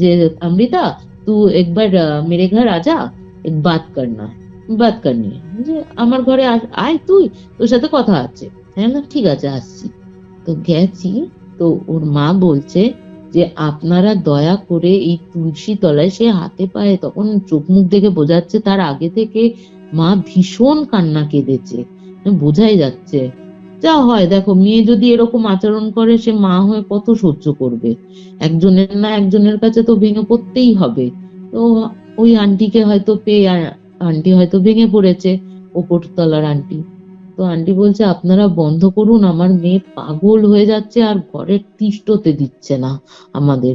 যে অমৃতা তুই একবার মেরে ঘর আজা, এক বাত করনি, যে আমার ঘরে আয়, তুই, তোর সাথে কথা আছে। হ্যাঁ ঠিক আছে আসছি। তো গেছি, তো ওর মা বলছে যে আপনারা দয়া করে এই তুলসী তলায়, সে হাতে পায়ে তখন চোখ মুখ দেখে বোঝাচ্ছে তার আগে থেকে মা ভীষণ কান্না কেঁদেছে, বোঝাই যাচ্ছে। যা হয় দেখো, মেয়ে যদি এরকম আচরণ করে সে মা হয়ে কত সহ্য করবে, একজনের না একজনের কাছে তো ভেঙে পড়তেই হবে। তো ওই আন্টিকে হয়তো পেয়ে আন্টি হয়তো ভেঙে পড়েছে, ওপর তলার আন্টি। তো আন্টি বলছে আপনারা বন্ধ করুন, আমার মেয়ে পাগল হয়ে যাচ্ছে আর ঘরের তিষ্ঠতে দিচ্ছে না আমাদের,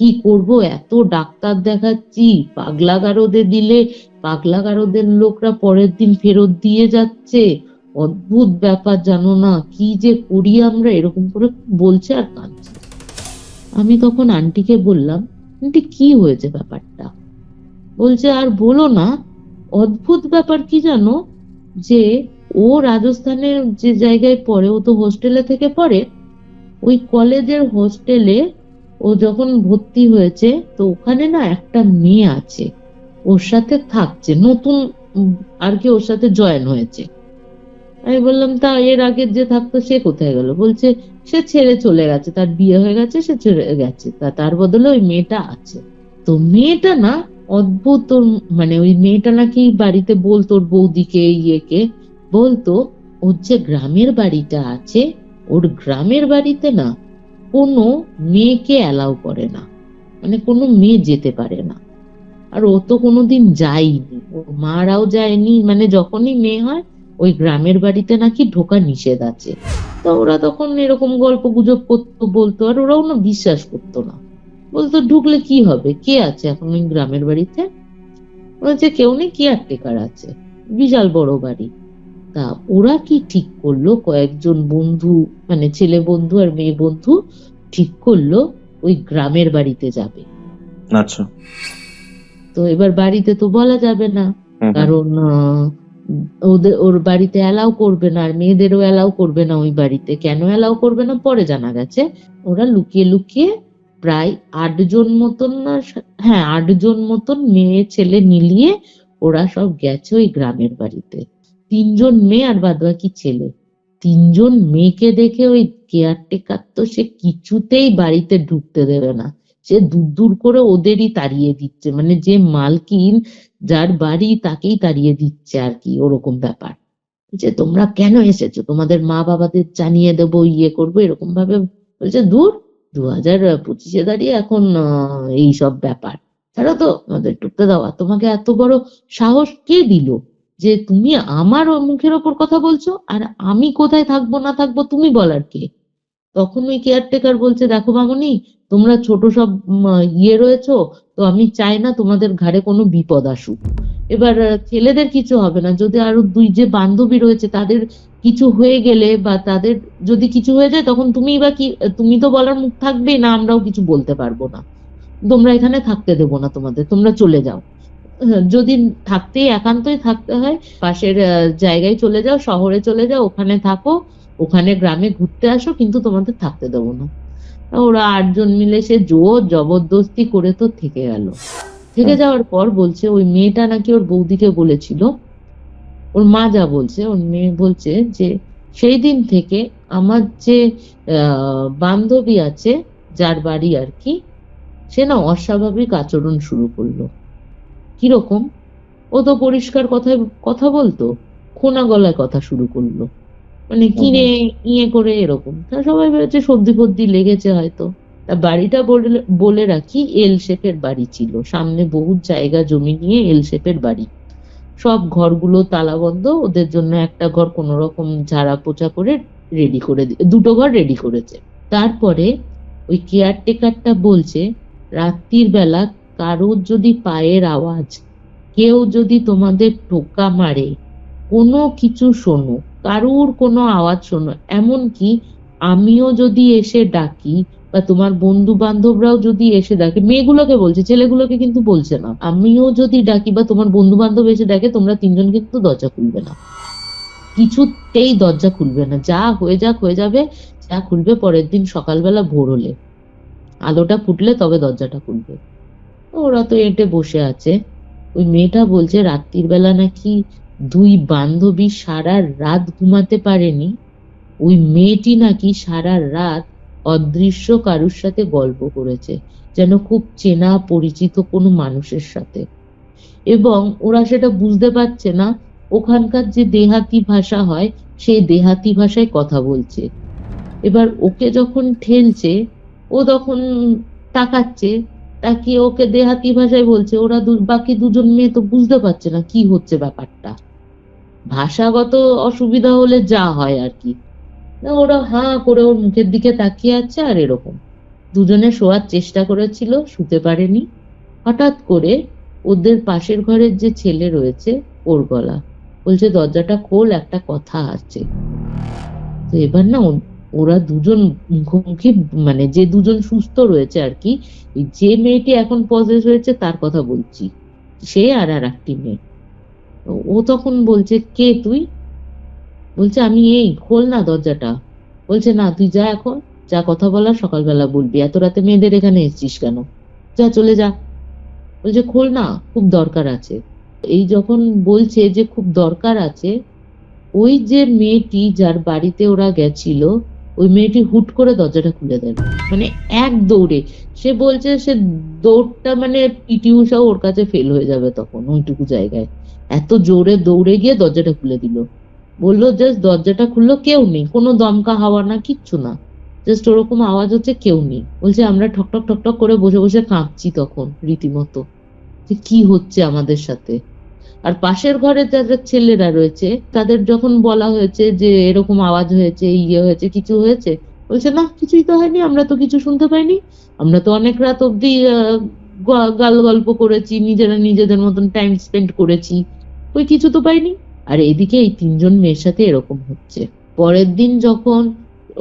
কি করব, এত ডাক্তার দেখাচ্ছি, পাগলাগারদে দিলে পাগলাগারদের লোকরা পরের দিন ফেরত দিয়ে যাচ্ছে, অদ্ভুত ব্যাপার জানো না, কি যে করি আমরা, এরকম করে বলছে আর কাঁদছে। আমি তখন আন্টিকে বললাম, আন্টি কি হয়েছে ব্যাপারটা? বলছে আর বলো না, অদ্ভুত ব্যাপার কি জানো, যে ও রাজস্থানের যে জায়গায় পড়ে, ও তো হোস্টেলে থেকে পড়ে, ওই কলেজের হোস্টেলে ও যখন ভর্তি হয়েছে, তো ওখানে না একটা মেয়ে আছে, ওর সাথে থাকছে, নতুন আর কি ওর সাথে জয়েন হয়েছে। আমি বললাম, তা এর আগে যে থাকতো সে কোথায় গেল? বলছে সে ছেড়ে চলে গেছে, তার বিয়ে হয়ে গেছে, সে ছেড়ে গেছে, তার বদলে ওই মেয়েটা আছে। তো মেয়েটা না অদ্ভুত, মানে ওই মেয়েটা নাকি বাড়িতে বলতো ওর বৌদিকে ইয়েকে, বলতো ওর যে গ্রামের বাড়িটা আছে, ওর গ্রামের বাড়িতে না কোনো মেয়েকে অ্যালাউ করে না, মানে কোনো মেয়ে যেতে পারে না। আর ও তো কোনোদিন যায়নি, ওর মারাও যায়নি, মানে যখনই মেয়ে হয় ওই গ্রামের বাড়িতে নাকি ঢোকা নিষেধ আছে। তো ওরা তখন এরকম গল্প গুজব করতো, বলতো, আর ওরাও না বিশ্বাস করতো না। বলতো ঢুকলে কি হবে, কে আছে এখন ওই গ্রামের বাড়িতে? বলছে কেউ নেই, কেয়ারটেকার আছে, বিশাল বড় বাড়ি। তা ওরা কি ঠিক করলো, কয়েকজন বন্ধু, মানে ছেলে বন্ধু আর মেয়ে বন্ধু ঠিক করলো ওই গ্রামের বাড়িতে যাবে। আচ্ছা। তো এবার বাড়িতে তো বলা যাবে না, কারণ ওর বাড়িতে অ্যালাউ করবে না, আর মেয়েদেরও অ্যালাউ করবে না ওই বাড়িতে। কেন অ্যালাউ করবে না পরে জানা গেছে। ওরা লুকিয়ে লুকিয়ে প্রায় 8 জন মতন, না হ্যাঁ 8 জন মতন মেয়ে ছেলে মিলিয়ে ওরা সব গেছে ওই গ্রামের বাড়িতে। 3 জন মেয়ে আর বাদ বাকি ছেলে। 3 জন মেয়েকে দেখে ওই কেয়ারটেকার তো সে কিছুতেই বাড়িতে ঢুকতে দেবে না, সে দূর দূর করে ওদেরই তাড়িয়ে দিচ্ছে, মানে যে মালকিন, যার বাড়ি, তাকেই তাড়িয়ে দিচ্ছে আর কি, ওরকম ব্যাপার। যে তোমরা কেন এসেছো, তোমাদের মা বাবাদের জানিয়ে দেবো, ইয়ে করবো, এরকম ভাবে বলছে। দূর, 2025-এ দাঁড়িয়ে এখন এই সব ব্যাপার ছাড়া তো আমাদের ঢুকতে দেওয়া। তোমাকে এত বড় সাহস কে দিল যে তুমি আমার মুখের ওপর কথা বলছো, আর আমি কোথায় থাকবো না থাকবো তুমি বলার কে? তখন ওই কেয়ারটেকার বলছে, দেখো মামনি, তোমরা ছোট সব ইয়ে রয়েছো, তো আমি চাই না তোমাদের ঘাড়ে কোনো বিপদ আসুক। এবার ছেলেদের কিছু হবে না, যদি আরো 2 যে বান্ধবী রয়েছে তাদের কিছু হয়ে গেলে, বা তাদের যদি কিছু হয়ে যায়, তখন তুমি বা কি, তুমি তো বলার মুখ থাকবেই না, আমরাও কিছু বলতে পারবো না। তোমরা এখানে থাকতে দেবো না তোমাদের, তোমরা চলে যাও। যদি থাকতেই একান্তই থাকতে হয়, পাশের জায়গায় চলে যাও, শহরে চলে যাও, ওখানে থাকো, ওখানে গ্রামে ঘুরতে আসো, কিন্তু তোমাদের থাকতে দেবো না। ওরা 8 জন মিলে সে জোর জবরদস্তি করে তো থেকে গেল। থেকে যাওয়ার পর বলছে ওই মেয়েটা নাকি ওর বৌদিকে বলেছিল, ওর মা যা বলছে, ওর মেয়ে বলছে যে সেই দিন থেকে আমার যে বান্ধবী আছে, যার বাড়ি আর কি, সে না অস্বাভাবিক আচরণ শুরু করলো। কিরকম? ও তো পরিষ্কার কথায় কথা বলতো, খোনা গলায় কথা শুরু করলো, মানে কিনে ইয়ে করে এরকম। তা সবাই ভেবেছে সর্দি ফর্দি লেগেছে হয়তো। তা বাড়িটা বলে রাখি এল শেপের বাড়ি ছিল, সামনে বহু জায়গা জমি নিয়ে এল শেপের বাড়ি। সব ঘরগুলো তালা বন্ধ, ওদের জন্য একটা ঘর কোন রকম ঝাড়া পোছা করে রেডি করে 2টো ঘর রেডি করেছে। তারপরে ওই কেয়ারটেকারটা বলছে, রাত্রির বেলা কারোর যদি পায়ের আওয়াজ, কেউ যদি তোমাদের টোকা মারে, কোনো কিছু শোনো, কারুর কোনো আওয়াজ শোনো, এমনকি আমিও যদি এসে ডাকি, বা তোমার বন্ধু বান্ধবরাও যদি এসে ডাকে, মেয়েগুলোকে বলছে, ছেলেগুলোকে কিন্তু বলছে না, আমিও যদি ডাকি বা তোমার বন্ধু বান্ধব এসে ডাকে, তোমরা 3 জন কিন্তু দরজা খুলবে না, কিছুতেই দরজা খুলবে না। যা হয়ে যাক হয়ে যাবে, যা খুলবে পরের দিন সকালবেলা ভোর হলে, আলোটা ফুটলে তবে দরজাটা খুলবে। ওরা তো এঁটে বসে আছে। ওই মেয়েটা বলছে রাত্রির বেলা নাকি 2 বান্ধবী সারা রাত ঘুমাতে পারেনি। ওই মেয়েটি নাকি সারা রাত অদৃশ্য কারুর সাথে গল্প করেছে, যেন খুব চেনা পরিচিত কোনো মানুষের সাথে। এবং ওরা সেটা বুঝতে পারছে না, ওখানকার যে দেহাতি ভাষা হয় সেই দেহাতি ভাষায় কথা বলছে। এবার ওকে যখন ঠেলছে, ও তখন তাকাচ্ছে, তাকিয়ে ওকে দেহাতি ভাষায় বলছে। ওরা বাকি 2 জন মেয়ে তো বুঝতে পারছে না কি হচ্ছে ব্যাপারটা, ভাষাগত অসুবিধা হলে যা হয় আর কি। ওরা হাঁ করে ওর মুখের দিকে তাকিয়ে আছে, আর এরকম 2 জনে শোয়ার চেষ্টা করেছিল, শুতে পারেনি। হঠাৎ করে ওদের পাশের ঘরের যে ছেলে রয়েছে, ওর গলা বলছে, দরজাটা খোল, একটা কথা আছে। তো এবার না ওরা দুজন মুখোমুখি, মানে যে দুজন সুস্থ রয়েছে আর কি, এই যে মেয়েটি এখন পজেস হয়েছে তার কথা বলছি, সে আর একটি মেয়ে। তো ও তখন বলছে, কে তুই? বলছে আমি, এই খোল না দরজাটা। বলছে না, তুই যা, এখন যা কথা বলার সকালবেলা বলবি, এত রাতে মেয়েদের এখানে এসেছিস কেন, যা চলে যা। বলছে খোল না, খুব দরকার আছে। এই যখন বলছে যে খুব দরকার আছে, ওই যে মেয়েটি যার বাড়িতে ওরা গেছিল, ওই মেয়েটি হুট করে দরজাটা খুলে দেয়, মানে এক দৌড়ে। সে বলছে সে দৌড়টা, মানে পিটি উষা ওর কাছে ফেল হয়ে যাবে তখন ওইটুকু জায়গায়, এত জোরে দৌড়ে গিয়ে দরজাটা খুলে দিল। বললো জাস্ট দরজাটা খুললো, কেউ নেই, কোনো দমকা হাওয়া না, কিচ্ছু না, জাস্ট ওরকম আওয়াজ হচ্ছে, কেউ নেই। বলছে আমরা ঠকঠক ঠকঠক করে বসে বসে কাঁপছি তখন রীতিমতো, যে কি হচ্ছে আমাদের সাথে। আর পাশের ঘরে যারা ছেলেরা রয়েছে তাদের যখন বলা হয়েছে যে এরকম আওয়াজ হয়েছে, ইয়ে হয়েছে, কিছু হয়েছে, বলছে না, কিছুই তো হয়নি, আমরা তো কিছু শুনতে পাইনি, আমরা তো অনেক রাত অব্দি গাল গল্প করেছি, নিজেরা নিজেদের মতন টাইম স্পেন্ড করেছি, ওই কিছু তো পাইনি। আর এদিকে এই তিনজন মেয়ের সাথে এরকম হচ্ছে। পরের দিন যখন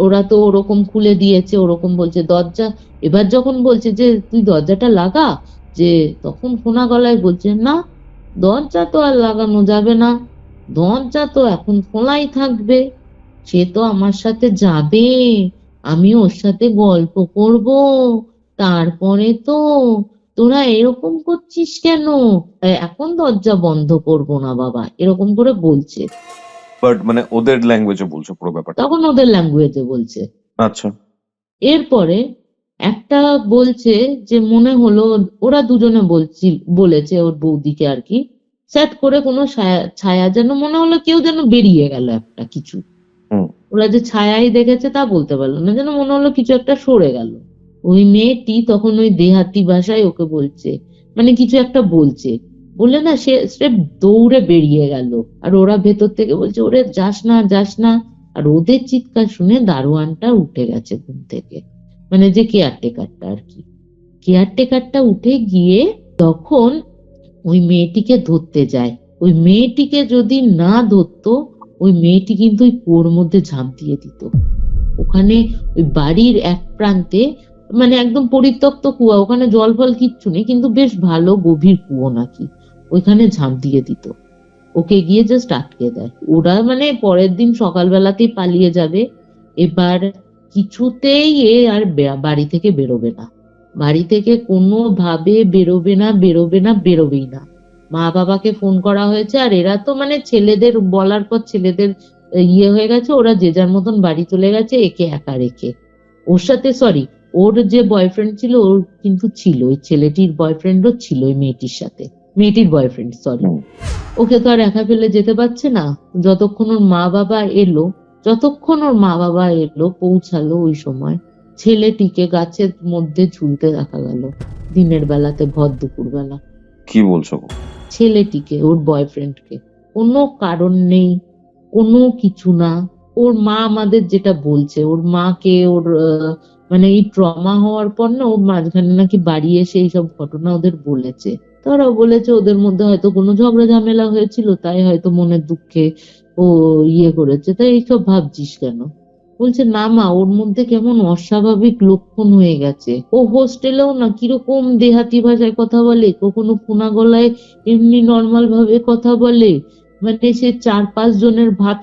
ওরা তো ওরকম খুলে দিয়েছে, ওরকম বলছে দরজা, এবার যখন বলছে যে তুই দরজাটা লাগা, যে তখন ফোনা গলায় বলছে না, দরজা তো আর লাগানো যাবে না, দরজা তো এখন খোলাই থাকবে, সে তো আমার সাথে যাবে, আমি ওর সাথে গল্প করব, তারপরে তো তোরা এরকম করছিস কেন, এখন দরজা বন্ধ করব না বাবা, এরকম করে বলছে। বাট মানে ওদের ল্যাঙ্গুয়েজে বলছো পুরো ব্যাপারটা? তখন ওদের ল্যাঙ্গুয়েজে বলছে। আচ্ছা। এরপরে একটা বলছে যে মনে হলো, ওরা দুজনে বলেছে ওর বৌদিকে আর কি, স্যাট করে কোনো ছায়া যেন মনে হলো, কেউ যেন বেরিয়ে গেল একটা কিছু। হুম। ওরা যে ছায়াই দেখেছে তা বলতে পারলো না, যেন মনে হলো কিছু একটা সরে গেল। ওই মেয়েটি তখন ওই দেহাতি ভাষায় ওকে বলছে, মানে কিছু একটা বলছে, বললে না সে স্রেফ দৌড়ে বেরিয়ে গেল। আর ওরা ভেতর থেকে বলছে ওরে যাস না, যাস না। আর ওদের চিৎকার শুনে দারোয়ানটা উঠে গেছে ঘুম থেকে, মানে যে কেয়ারটেকারটা আর কি, কেয়ারটেকারটা উঠে গিয়ে তখন ওই মেয়েটিকে ধরতে যায়। ওই মেয়েটিকে যদি না ধরতো, ওই মেয়েটি কিন্তু ওই কুয়োর মধ্যে ঝাঁপ দিয়ে দিত। ওখানে ওই বাড়ির এক প্রান্তে, মানে একদম পরিত্যক্ত কুয়া, ওখানে জল ফল কিচ্ছু নেই, কিন্তু বেশ ভালো গভীর কুয়ো নাকি, ওইখানে ঝাঁপ দিয়ে দিত। ওকে গিয়ে জাস্ট আটকে দেয়। ওরা মানে পরের দিন সকালবেলাতেই পালিয়ে যাবে। এবার কিছুতেই এ আর বাড়ি থেকে বেরোবে না, বাড়ি থেকে কোনো ভাবে বেরোবে না, বেরোবে না, বেরোবেই না। মা বাবাকে ফোন করা হয়েছে, আর এরা তো মানে ছেলেদের বলার পর ছেলেদের ইয়ে হয়ে গেছে, ওরা যে যার মতন বাড়ি চলে গেছে একে একা রেখে। ওর সাথে ওর যে বয়ফ্রেন্ড ছিল, ওর কিন্তু ছিল, ওই ছেলেটির বয়ফ্রেন্ডও ছিল ওই মেয়েটির সাথে, মেয়েটির বয়ফ্রেন্ড ওকে তো আর একা ফেলে যেতে পারছে না। যতক্ষণ ওর মা বাবা এলো পৌঁছালো, ওই সময় ছেলেটিকে গাছের মধ্যে ঝুলতে দেখা গেল দিনের বেলাতে, ভর দুপুর বেলা। কি বলছো? ছেলেটিকে, ওর বয়ফ্রেন্ডকে, কোনো কারণ নেই, কোনো কিছু না। ওর মা আমাদের যেটা বলছে, ওর মাকে ওর মানে এই ট্রমা হওয়ার পর না, ওর মাঝখানে নাকি বাড়ি এসে এইসব ঘটনা ওদের বলেছে। তারাও বলেছে ওদের মধ্যে হয়তো কোনো ঝগড়া ঝামেলা হয়েছিল, তাই হয়তো মনের দুঃখে ও ইয়ে করেছে, তাই এইসব ভাবছিস কেন। বলছে না মা, ওর মধ্যে কেমন অস্বাভাবিক লক্ষণ হয়ে গেছে। ও হোস্টেলেও না কিরকম দেহাতি ভাষায় কথা বলে, কখনো ফোনা গলায় এমনি নর্মাল ভাবে কথা বলে, মানে সে 4-5 জনের ভাত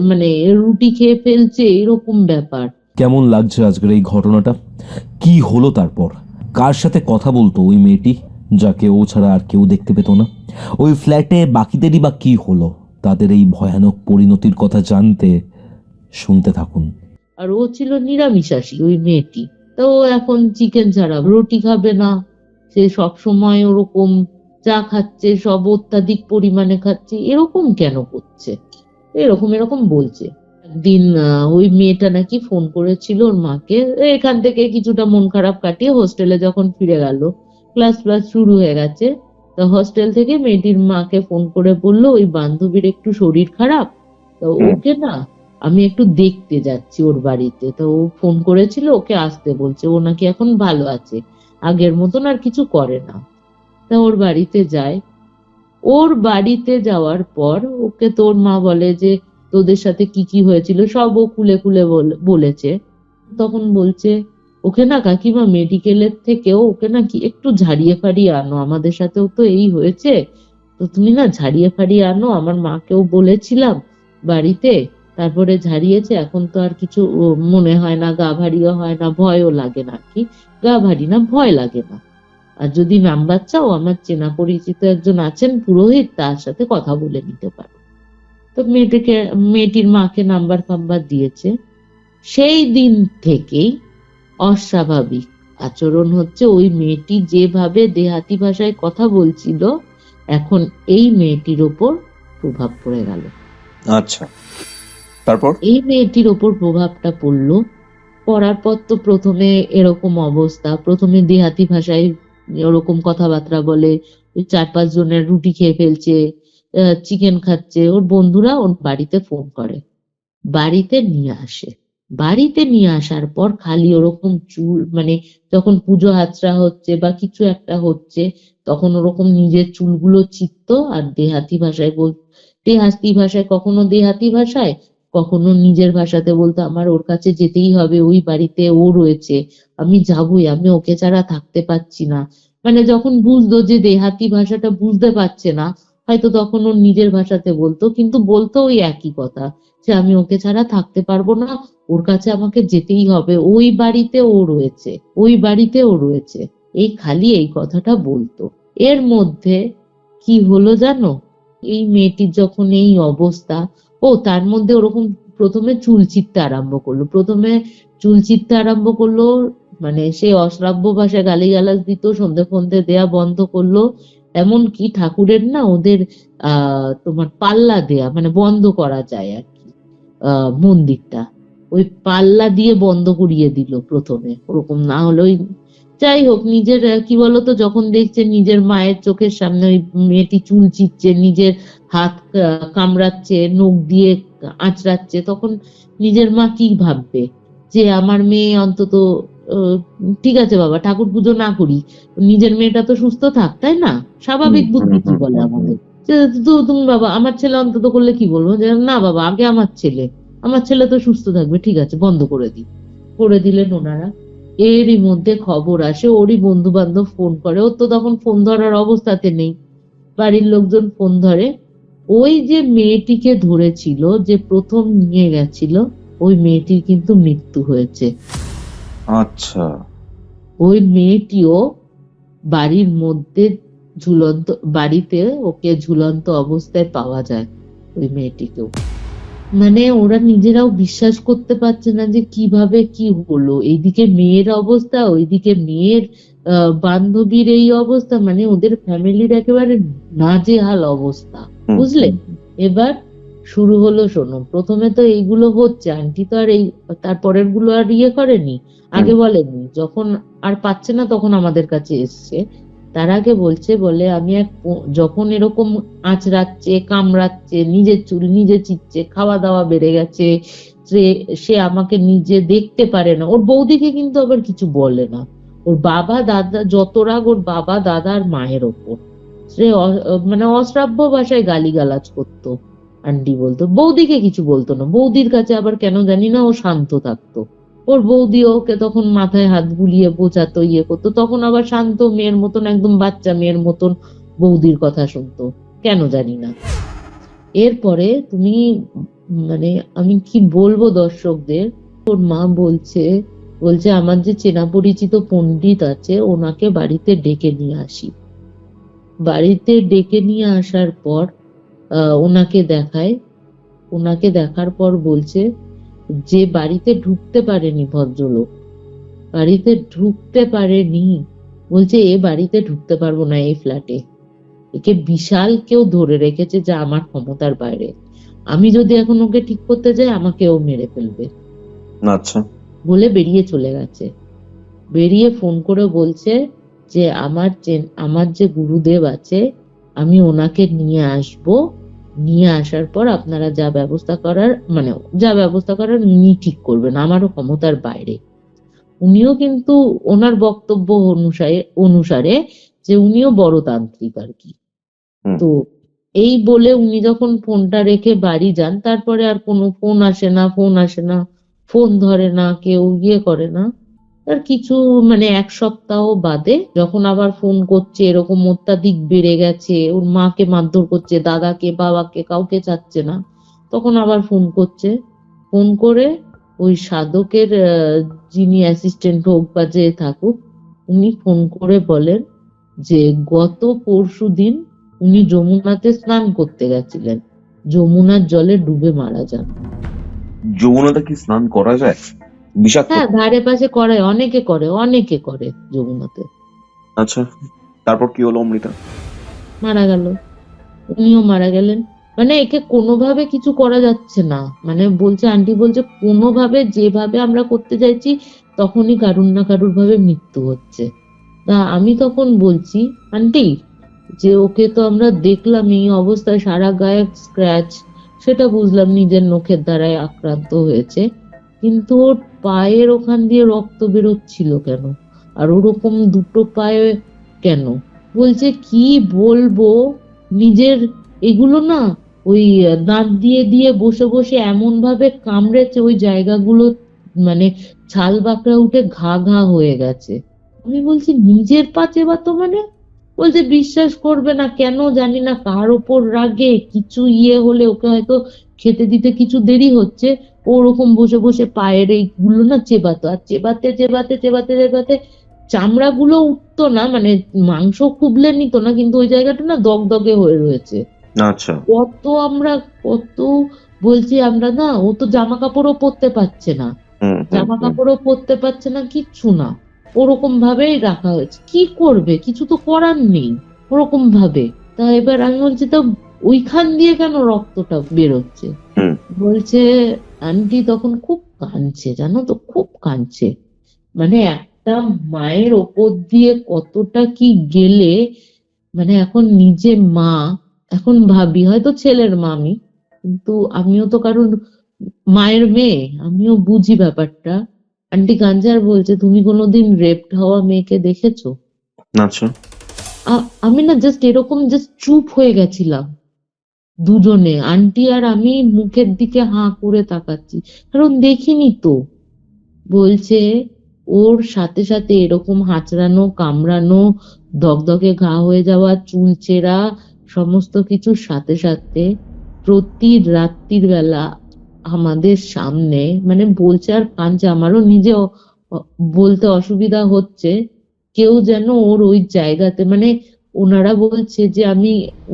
মানে রুটি খেয়ে ফেলছে, এরকম ব্যাপার। কেমন লাগছে আজকের এই ঘটনাটা? কি হলো তারপর? কার সাথে কথা বলতো ওই মেয়েটি, যাকে ও ছাড়া আর কেউ দেখতে পেত না? ওই ফ্ল্যাটে বাকিদেরই বা কি হলো? তাদের এই ভয়ানক পরিণতির কথা জানতে শুনতে থাকুন। আর ও ছিল নিরামিষাশী ওই মেয়েটি, তো এখন চিকেন ছাড়া রুটি খাবে না। সে সব সময় ওরকম যা খাচ্ছে সব অত্যাধিক পরিমাণে খাচ্ছে, এরকম কেন করছে, এরকম বলছে। একদিন ওই মেয়েটা নাকি ফোন করেছিল ওর মাকে, এখান থেকে কিছুটা মন খারাপ কাটিয়ে হোস্টেলে যখন ফিরে গেল, ক্লাস শুরু হয়ে গেছে, তো হোস্টেল থেকে মেয়েটির মাকে ফোন করে বললো ওই বান্ধবীর একটু শরীর খারাপ, তো ওকে না আমি একটু দেখতে যাচ্ছি ওর বাড়িতে। তো ও ফোন করেছিল, ওকে আসতে বলছে, ও নাকি এখন ভালো আছে, আগের মতন আর কিছু করে না। তা ওর বাড়িতে যায়। ওর বাড়িতে যাওয়ার পর ওকে তোর মা বলে যে তোদের সাথে কি কি হয়েছিল সব ও খুলে খুলে বলেছে। তখন বলছে ওকে না কাকিমা মেডিকেলের থেকেও ওকে নাকি একটু ঝাড়িয়ে ফাড়িয়ে আনো, আমাদের সাথেও তো এই হয়েছে, তো তুমি না ঝাড়িয়ে ফাড়িয়ে আনো, আমার মাকেও বলেছিলাম বাড়িতে, তারপরে ঝাড়িয়েছে, এখন তো আর কিছু মনে হয় না, গা ভারীও হয় না, ভয়ও লাগে না আর কি, গা ভারী না ভয় লাগে না। আর যদি নাম্বার চাও আমার চেনা পরিচিত একজন আছেন পুরোহিত, তার সাথে কথা বলে নিতে পারো। তো মেয়েটির মাকে নাম্বার ফাম্বার দিয়েছে। সেই দিন থেকেই অস্বাভাবিক আচরণ হচ্ছে। ওই মেয়েটি যেভাবে দেহাতি ভাষায় কথা বলছিল, এখন এই মেয়েটির ওপর প্রভাব পড়ে গেল। আচ্ছা, তারপর? এই মেয়েটির ওপর প্রভাবটা পড়লো, পড়ার পর তো প্রথমে এরকম অবস্থা, প্রথমে দেহাতি ভাষায় ওরকম কথাবার্তা বলে, ওই 4-5 জনের রুটি খেয়ে ফেলছে, চিকেন খাচ্ছে, ওর বন্ধুরা ওর বাড়িতে ফোন করে, বাড়িতে নিয়ে আসে। বাড়িতে নিয়ে আসার পর খালি ওরকম চুল, মানে যখন পুজো আচরা হচ্ছে বা কিছু একটা হচ্ছে, তখন ওরকম নিজের চুলগুলো চিত্তো আর দেহাতি ভাষায় দেহাতি ভাষায়, কখনো দেহাতি ভাষায় কখনো নিজের ভাষাতে বলতো আমার ওর কাছে যেতেই হবে, ওই বাড়িতে ও রয়েছে, আমি যাবই, আমি ওকে ছাড়া থাকতে পারছি না। মানে যখন বুঝতো যে দেহাতি ভাষাটা বুঝতে পারছে না, হয়তো তখন ওর নিজের ভাষাতে বলতো, কিন্তু বলতো ওই একই কথা, যে আমি ওকে ছাড়া থাকতে পারবো না, ওর কাছে আমাকে যেতেই হবে, ওই বাড়িতে ও রয়েছে, ওই বাড়িতে ও রয়েছে, এই খালি এই কথাটা বলতো। এর মধ্যে কি হলো জানো, এই মেয়েটির যখন এই অবস্থা, তার মধ্যে ওরকম প্রথমে চুল চিত্তে আরম্ভ করলো, মানে সে অশ্রাব্য ভাষায় গালিগালাজ দিত, সন্ধে ফন্ধে দেয়া বন্ধ করলো, এমনকি ঠাকুরের না ওদের তোমার পাল্লা দেয়া মানে বন্ধ করা যায় আর কি, মন্দিরটা ওই পাল্লা দিয়ে বন্ধ করিয়ে দিল প্রথমে, ওরকম না হলে ওই যাই হোক নিজের কি বলতো, যখন দেখছে নিজের মায়ের চোখের সামনে ওই মেয়েটি চুল চিচ্ছে, নিজের হাত কামড়াচ্ছে, নখ দিয়ে আঁচড়াচ্ছে, তখন নিজের মা কি ভাববে, যে আমার মেয়ে অন্তত ঠিক আছে বাবা ঠাকুর পুজো না করি, নিজের মেয়েটা তো সুস্থ থাক, তাই না? স্বাভাবিক বুদ্ধি কি বলে আমাদের, যে তুমি বাবা আমার ছেলে অন্তত করলে কি বলবো, যে না বাবা আগে আমার ছেলে তো সুস্থ থাকবে, ঠিক আছে বন্ধ করে দিলেন ওনারা। এরই মধ্যে খবর আসে, ওরই বন্ধু বান্ধব ফোন করে, ও তো তখন ফোন ধরার অবস্থাতে নেই, বাড়ির লোকজন ফোন ধরে, ওই যে মেয়েটিকে ধরেছিল, যে প্রথম নিয়ে গেছিল, ওই মেয়েটির কিন্তু মৃত্যু হয়েছে। আচ্ছা, ওই মেয়েটিও বাড়ির মধ্যে ঝুলন্ত, বাড়িতে ওকে ঝুলন্ত অবস্থায় পাওয়া যায়, ওই মেয়েটিকেও। মানে ওরা নিজেরাও বিশ্বাস করতে পারছে না যে কিভাবে কি হলো, এইদিকে মেয়ের অবস্থা, ওইদিকে মেয়ের বান্ধবীর এই অবস্থা, মানে ওদের ফ্যামিলির একেবারে নাজেহাল অবস্থা, বুঝলে? এবার শুরু হলো, শোনো, প্রথমে তো এইগুলো হচ্ছে, আন্টি তো আর এই তারপরের গুলো আর করেনি, আগে বলেনি, যখন আর পাচ্ছে না তখন আমাদের কাছে এসছে। তার আগে বলে আমি যখন এরকম আঁচড়াচ্ছে, কামড়াচ্ছে, নিজের চুল নিজে চিচ্ছে, খাওয়া দাওয়া বেড়ে গেছে, সে আমাকে নিজে দেখতে পারে না, ওর বৌদিকে কিন্তু আবার কিছু বলে না, ওর বাবা দাদা যত রাগ ওর বাবা দাদা আর মায়ের ওপর, সে মানে অশ্রাব্য ভাষায় গালিগালাজ করতো, আন্টি বলতো, বৌদিকে কিছু বলতো না, বৌদির কাছে আবার কেন জানি না ও শান্ত থাকতো, ওর বৌদি ওকে তখন মাথায় হাত বুলিয়ে বোঝাতো, করতো, তখন আবার শান্ত মেয়ের মতন, একদম বাচ্চা মেয়ের মতন বৌদির কথা শুনতো, কেন জানি না। এরপরে তুমি মানে আমি কি বলবো দর্শকদের, ওর মা বলছে আমার যে চেনা পরিচিত পণ্ডিত আছে ওনাকে বাড়িতে ডেকে নিয়ে আসি। বাড়িতে ডেকে নিয়ে আসার পর ওনাকে দেখার পর বলছে যে বাড়িতে ঢুকতে পারেনি ভদ্রলোক, বাড়িতে ঢুকতে পারেনি, বলছে এ বাড়িতে ঢুকতে পারবো না, এই ফ্ল্যাটে একে বিশাল কেউ ধরে রেখেছে যা আমার ক্ষমতার বাইরে, আমি যদি এখন ওকে ঠিক করতে যাই আমাকে ও মেরে ফেলবে। আচ্ছা, বলে বেরিয়ে চলে গেছে। বেরিয়ে ফোন করে বলছে যে আমার যে গুরুদেব আছে আমি ওনাকে নিয়ে আসব, নিয়ে আসার পর আপনারা যা ব্যবস্থা করার উনি ঠিক করবেন, আমারও ক্ষমতার বাইরে। উনিও কিন্তু ওনার বক্তব্য অনুসারে যে উনিও বড় তান্ত্রিক আর কি। তো এই বলে উনি যখন ফোনটা রেখে বাড়ি যান, তারপরে আর কোনো ফোন আসে না, ফোন ধরে না, কেউ ইয়ে করে না। আর কিছু মানে 1 সপ্তাহ বাদে যখন আবার ফোন করছে, এরকম অত্যাধিক বেড়ে গেছে, ওর মাকে মারধর করছে, দাদাকে, বাবাকে, কাউকে চাচ্ছে না, তখন আবার ফোন করছে। ফোন করে ওই সাধকের যিনি অ্যাসিস্ট্যান্ট হোক বা যে থাকুক, উনি ফোন করে বলেন যে গত পরশুদিন উনি যমুনাতে স্নান করতে গেছিলেন, যমুনার জলে ডুবে মারা যান। যমুনাতে কি স্নান করা যায়? বিষাক্ত? হ্যাঁ, ধারে পাশে করে, অনেকে করে যমুনাতে। আচ্ছা, তারপর কি হলো অমৃতা? মারা গেল, উনিও মারা গেলেন। মানে একে কোনোভাবে কিছু করা যাচ্ছে না, মানে বলছে, আন্টি বলছে কোনোভাবে যেভাবে আমরা করতে চাইছি তখনই কারুর না কারুর ভাবে মৃত্যু হচ্ছে। তা আমি তখন বলছি, আন্টি যে ওকে তো আমরা দেখলাম এই অবস্থায়, সারা গায়ে স্ক্র্যাচ, সেটা বুঝলাম নিজের নখের দ্বারাই আক্রান্ত হয়েছে, কিন্তু ওর পায়ের ওখান দিয়ে রক্ত বেরোচ্ছিল কেন, আর ওরকম দুটো পায়ে কেন? বলছে কি বলবো, নিজের এগুলো না ওই দাঁত দিয়ে দিয়ে বসে বসে এমন ভাবে কামড়েছে ওই জায়গাগুলো, মানে ছাল বাকড়া উঠে ঘা ঘা হয়ে গেছে। আমি বলছি নিজের পা চেবাতো মানে? বলছে বিশ্বাস করবে না, কেন জানি না কার ওপর রাগে কিছু ইয়ে হলে ওকে হয়তো খেতে দিতে কিছু দেরি হচ্ছে, ওরকম বসে বসে পায়ের এইগুলো না চেবাতো, আর চেবাতে চেবাতে চেবাতে চেবাতে চামড়াগুলো উঠতো না, মানে মাংস খুবলে নিত না, কিন্তু ওই জায়গাটা না দগদগে হয়ে রয়েছে। আচ্ছা। কত বলছি আমরা না, ও তো জামা কাপড়ও পরতে পারছে না, কিচ্ছু না, ওরকম ভাবেই রাখা হয়েছে। কি করবে, কিছু তো করার নেই, ওরকম ভাবে। তা এবার আমি বলছি তো ওইখান দিয়ে কেন রক্তটা বেরোচ্ছে? বলছে আন্টি তখন খুব কাঁদছে, জানো তো, খুব কাঁদছে। মানে একটা মায়ের ওপর দিয়ে কতটা কি গেলে, মানে এখন নিজে মা, এখন ভাবি হয়তো ছেলের মা আমি, কিন্তু আমিও তো কারণ মায়ের মেয়ে, আমিও বুঝি ব্যাপারটা। আন্টি গাঞ্জার বলছে তুমি কোনোদিন রেপড হওয়া মেয়েকে দেখেছো? আচ্ছা। আমি না জাস্ট এরকম জাস্ট চুপ হয়ে গেছিলাম, দুজনে, আন্টি আর আমি মুখের দিকে হাঁ করে তাকাচ্ছি, কারণ দেখিনি তো। বলছে ওর সাথে সাথে এরকম হাঁচড়ানো, কামড়ানো, দগদগে ঘা হয়ে যাওয়া, চুলচেরা, সমস্ত কিছুর সাথে সাথে প্রতি রাত্রির বেলা আমাদের সামনে, মানে বলছে আর কাঁদছে, আমারও নিজে বলতে অসুবিধা হচ্ছে, কেউ যেন ওর ওই জায়গাতে, মানে ওনারা বলছে যে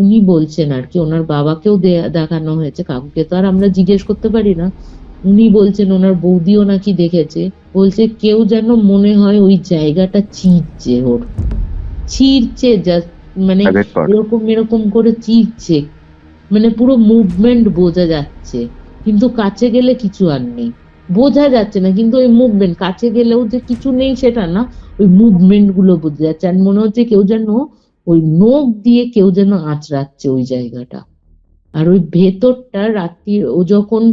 উনি বলছেন আর কি, ওনার বাবাকেও দেখানো হয়েছে, কাকুকে তো আর আমরা জিজ্ঞেস করতে পারি না, উনি বলছেন ওনার বৌদিও নাকি দেখেছে, বলছে কেউ যেন মনে হয় ওই জায়গাটা ছিঁড়ছে, জাস্ট মানে এরকম এরকম করে চিরছে, মানে পুরো মুভমেন্ট বোঝা যাচ্ছে, কিন্তু কাছে গেলে কিছু আর নেই, বোঝা যাচ্ছে না, কিন্তু ওই মুভমেন্ট, কাছে গেলেও যে কিছু নেই সেটা না, ওই মুভমেন্ট গুলো বোঝা যাচ্ছে, আর মনে হচ্ছে কেউ যেন ওই নখ দিয়ে কেউ যেন আঁচড়াচ্ছে ওই জায়গাটা। আর ওই ভেতরটা রাত্রি ও যখন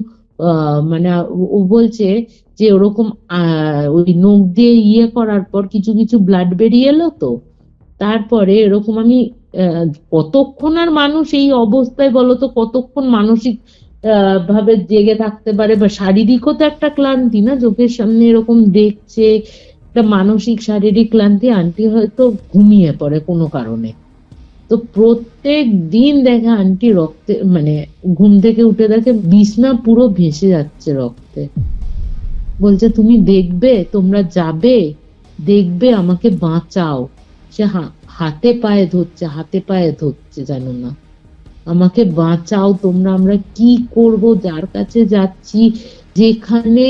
মানে ও বলছে যে ওরকম ওই নখ দিয়ে ইয়ে করার পর কিছু কিছু ব্লাড বেরিয়ে এলো তো, তারপরে এরকম আমি কতক্ষণ আর মানুষ এই অবস্থায় বলতো, কতক্ষণ মানসিক ভাবে জেগে থাকতে পারে, বা শারীরিকও তো একটা ক্লান্তি না, চোখের সামনে এরকম দেখছে, একটা মানসিক শারীরিক ক্লান্তি, আন্টি হয়তো ঘুমিয়ে পড়ে কোনো কারণে। তো প্রত্যেক দিন দেখে আন্টি রক্তে, মানে ঘুম থেকে উঠে দেখে বিছনা পুরো ভেসে যাচ্ছে রক্তে। বলছে তুমি দেখবে, তোমরা যাবে, দেখবে, আমাকে বাঁচাও। সে হাতে পায়ে ধরছে, জানো না, আমাকে বাঁচাও তোমরা, আমরা কি করব, যার কাছে যাচ্ছি, যেখানে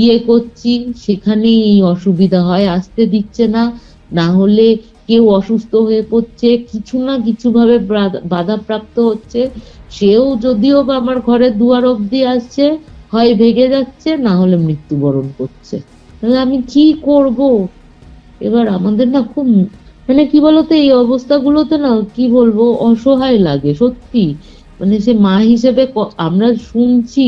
ইয়ে করছি সেখানে এই অসুবিধা হয়, আসতে দিচ্ছে না, না হলে কেউ অসুস্থ হয়ে পড়ছে, কিছু না কিছু ভাবে বাধাপ্রাপ্ত হচ্ছে, সেও যদিও বা আমার ঘরের দুয়ার অব্দি আসছে, হয় ভেগে যাচ্ছে, না হলে মৃত্যুবরণ করছে, তাহলে আমি কি করব? এবার আমাদের না খুব, মানে কি বলতো, এই অবস্থাগুলোতে না কি বলবো, অসহায় লাগে সত্যি, মানে সে মা হিসেবে আমরা শুনছি,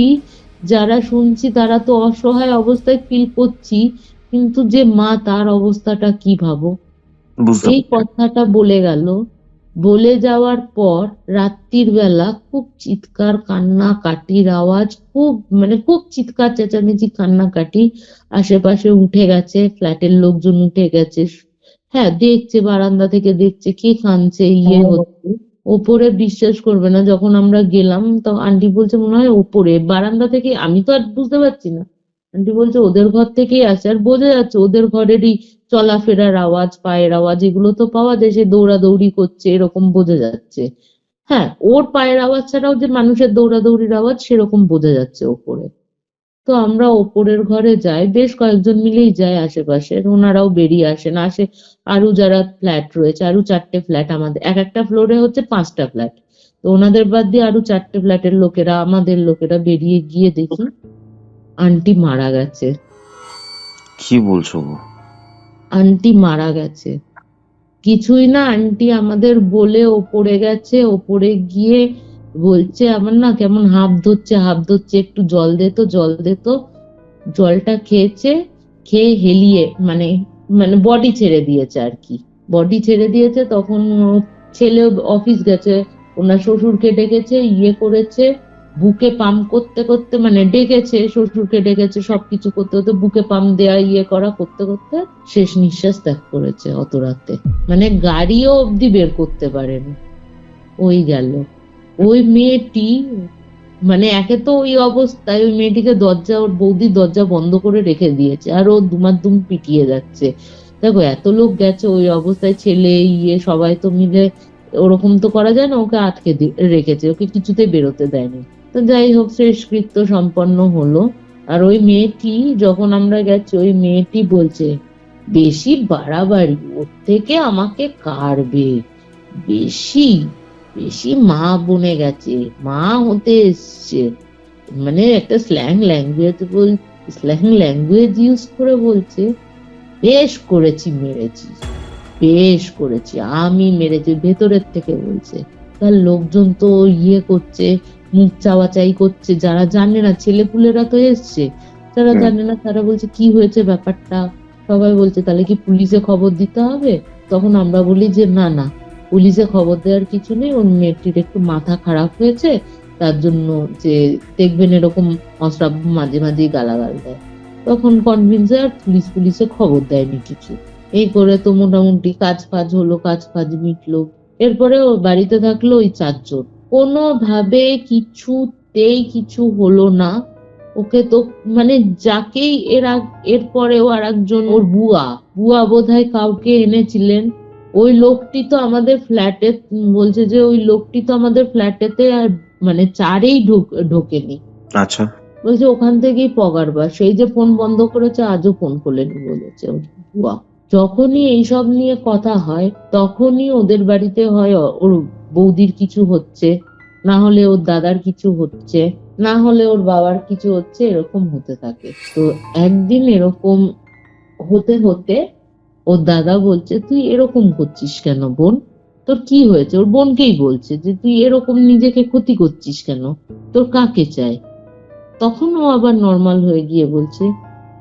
যারা শুনছি তারা তো অসহায় অবস্থায় ফিল করছি, কিন্তু যে মা, তার অবস্থাটা কি ভাবো। এই কথাটা বলে গেল, বলে যাওয়ার পর রাত্রির বেলা খুব চিৎকার কান্নাকাটির আওয়াজ, খুব চিৎকার চেঁচামেচি কান্নাকাটি, আশেপাশে উঠে গেছে, ফ্ল্যাটের লোকজন উঠে গেছে। হ্যাঁ, দেখছে, বারান্দা থেকে দেখছে কে কাঁদছে, হচ্ছে। ওপরে বিশ্বাস করবে না, যখন আমরা গেলাম তখন আন্টি বলছে মনে হয় ওপরে, বারান্দা থেকে, আমি তো আর বুঝতে পারছি না। আন্টি বলছে ওদের ঘর থেকেই আসে, আর বোঝা যাচ্ছে ওদের ঘরেরই চলাফেরার আওয়াজ, পায়ের আওয়াজ, এগুলো তো পাওয়া যায়, সে দৌড়াদৌড়ি করছে এরকম বোঝা যাচ্ছে। হ্যাঁ, ওর পায়ের আওয়াজ ছাড়াও যে মানুষের দৌড়াদৌড়ির আওয়াজ সেরকম বোঝা যাচ্ছে ওপরে। তো আমরা ওপরের ঘরে যাই, বেশ কয়েকজন মিলেই যায়, আশেপাশের ওনারাও বেরিয়ে আসেন, আসে আরো যারা ফ্ল্যাট রয়েছে, আরো 4টে ফ্ল্যাট, আমাদের এক একটা ফ্লোরে হচ্ছে 5টা ফ্ল্যাট, তো ওনাদের বাদ দিয়ে আরো 4টে ফ্ল্যাটের লোকেরা, আমাদের লোকেরা বেরিয়ে গিয়ে দেখি আন্টি মারা গেছে। কি বলছো গো? আন্টি মারা গেছে, কিছুই না, আন্টি আমাদের বলে ওপরে গেছে, ওপরে গিয়ে বলছে আমার না কেমন হাঁপ ধরছে, একটু জল দে তো, জল দে তো। জলটা খেয়েছে, খেয়ে হেলিয়ে মানে মানে বডি ছেড়ে দিয়েছে আর কি, বডি ছেড়ে দিয়েছে। তখন ছেলে অফিস গেছে, ওনার শ্বশুরকে ডেকেছে, করেছে, বুকে পাম্প করতে করতে, মানে ডেকেছে, শ্বশুরকে ডেকেছে, সবকিছু করতে করতে, বুকে পাম্প দেয়া করা করতে করতে শেষ নিঃশ্বাস ত্যাগ করেছে অত রাতে। মানে গাড়িও অব্দি বের করতে পারেনি, ওই গেল। ওই মেয়েটি, মানে একে তো ওই অবস্থায় ওই মেয়েটিকে ওর বৌদির দরজা বন্ধ করে রেখে দিয়েছে, আর ও দুমাদুম পিটিয়ে যাচ্ছে। দেখো এত লোক গেছে ওই অবস্থায়, ছেলে সবাই তো মিলে, ওরকম তো করা যায় না, ওকে আটকে রেখেছে, ওকে কিছুতেই বেরোতে দেয়নি। তো যাই হোক, শেষকৃত্য সম্পন্ন হলো। আর ওই মেয়েটি, যখন আমরা গেছি, ওই মেয়েটি বলছে বেশি বাড়াবাড়ি, ওর থেকে আমাকে কাড়বে, বেশি বেশি মা বনে গেছে, মা হতে এসছে, মানে একটা স্ল্যাং ল্যাঙ্গুয়েজ ইউজ করে বলছে বেশ করেছি, মেরেছি, বেশ করেছি, আমি মেরেছি, ভেতরের থেকে বলছে। তার লোকজন তো করছে, মুখ চাওয়াচাই করছে, যারা জানে না, ছেলেপুলেরা তো এসছে, যারা জানে না তারা বলছে কি হয়েছে ব্যাপারটা। সবাই বলছে তাহলে কি পুলিশে খবর দিতে হবে? তখন আমরা বলি যে না না, পুলিশে খবর দেওয়ার কিছু নেই, ওর মেয়েটির একটু মাথা খারাপ হয়েছে, তার জন্য, যে দেখবেন এরকম অশ্রাব্য মাঝে মাঝেই গালাগাল দেয়। তখন কনভিন্স হয়, আর পুলিশে খবর দেয়নি কিছু। এই করে তো মোটামুটি কাজ ফাজ হলো, কাজ ফাজ মিটলো। এরপরে ও বাড়িতে থাকলো ওই 4 জন, কোনোভাবে কিছুতেই কিছু হলো না। ওকে তো মানে যাকেই এরপরেও আর একজন, ওর বুয়া বোধহয় কাউকে এনেছিলেন, ওই লোকটি তো আমাদের ফ্ল্যাটে, বলছে যে ওই লোকটি তো আমাদের ফ্ল্যাটেতে আর মানে 4এই ঢোকেনি। আচ্ছা, বলছে ওখান থেকেই পগারবা, সেই যে ফোন বন্ধ করেছে, আজও ফোন খোলেনি বলেছে ওর বুয়া। যখনই এইসব নিয়ে কথা হয়, তখনই ওদের বাড়িতে হয় ওর বৌদির কিছু হচ্ছে, না হলে ওর দাদার কিছু হচ্ছে, না হলে ওর বাবার কিছু হচ্ছে, এরকম হতে থাকে। তো একদিন এরকম হতে হতে ওর দাদা বলছে তুই এরকম করছিস কেন বোন, তোর কি হয়েছে? ওর বোনকেই বলছে যে তুই এরকম নিজেকে ক্ষতি করছিস কেন, তোর কাকে চাই? তখন ও আবার নর্মাল হয়ে গিয়ে বলছে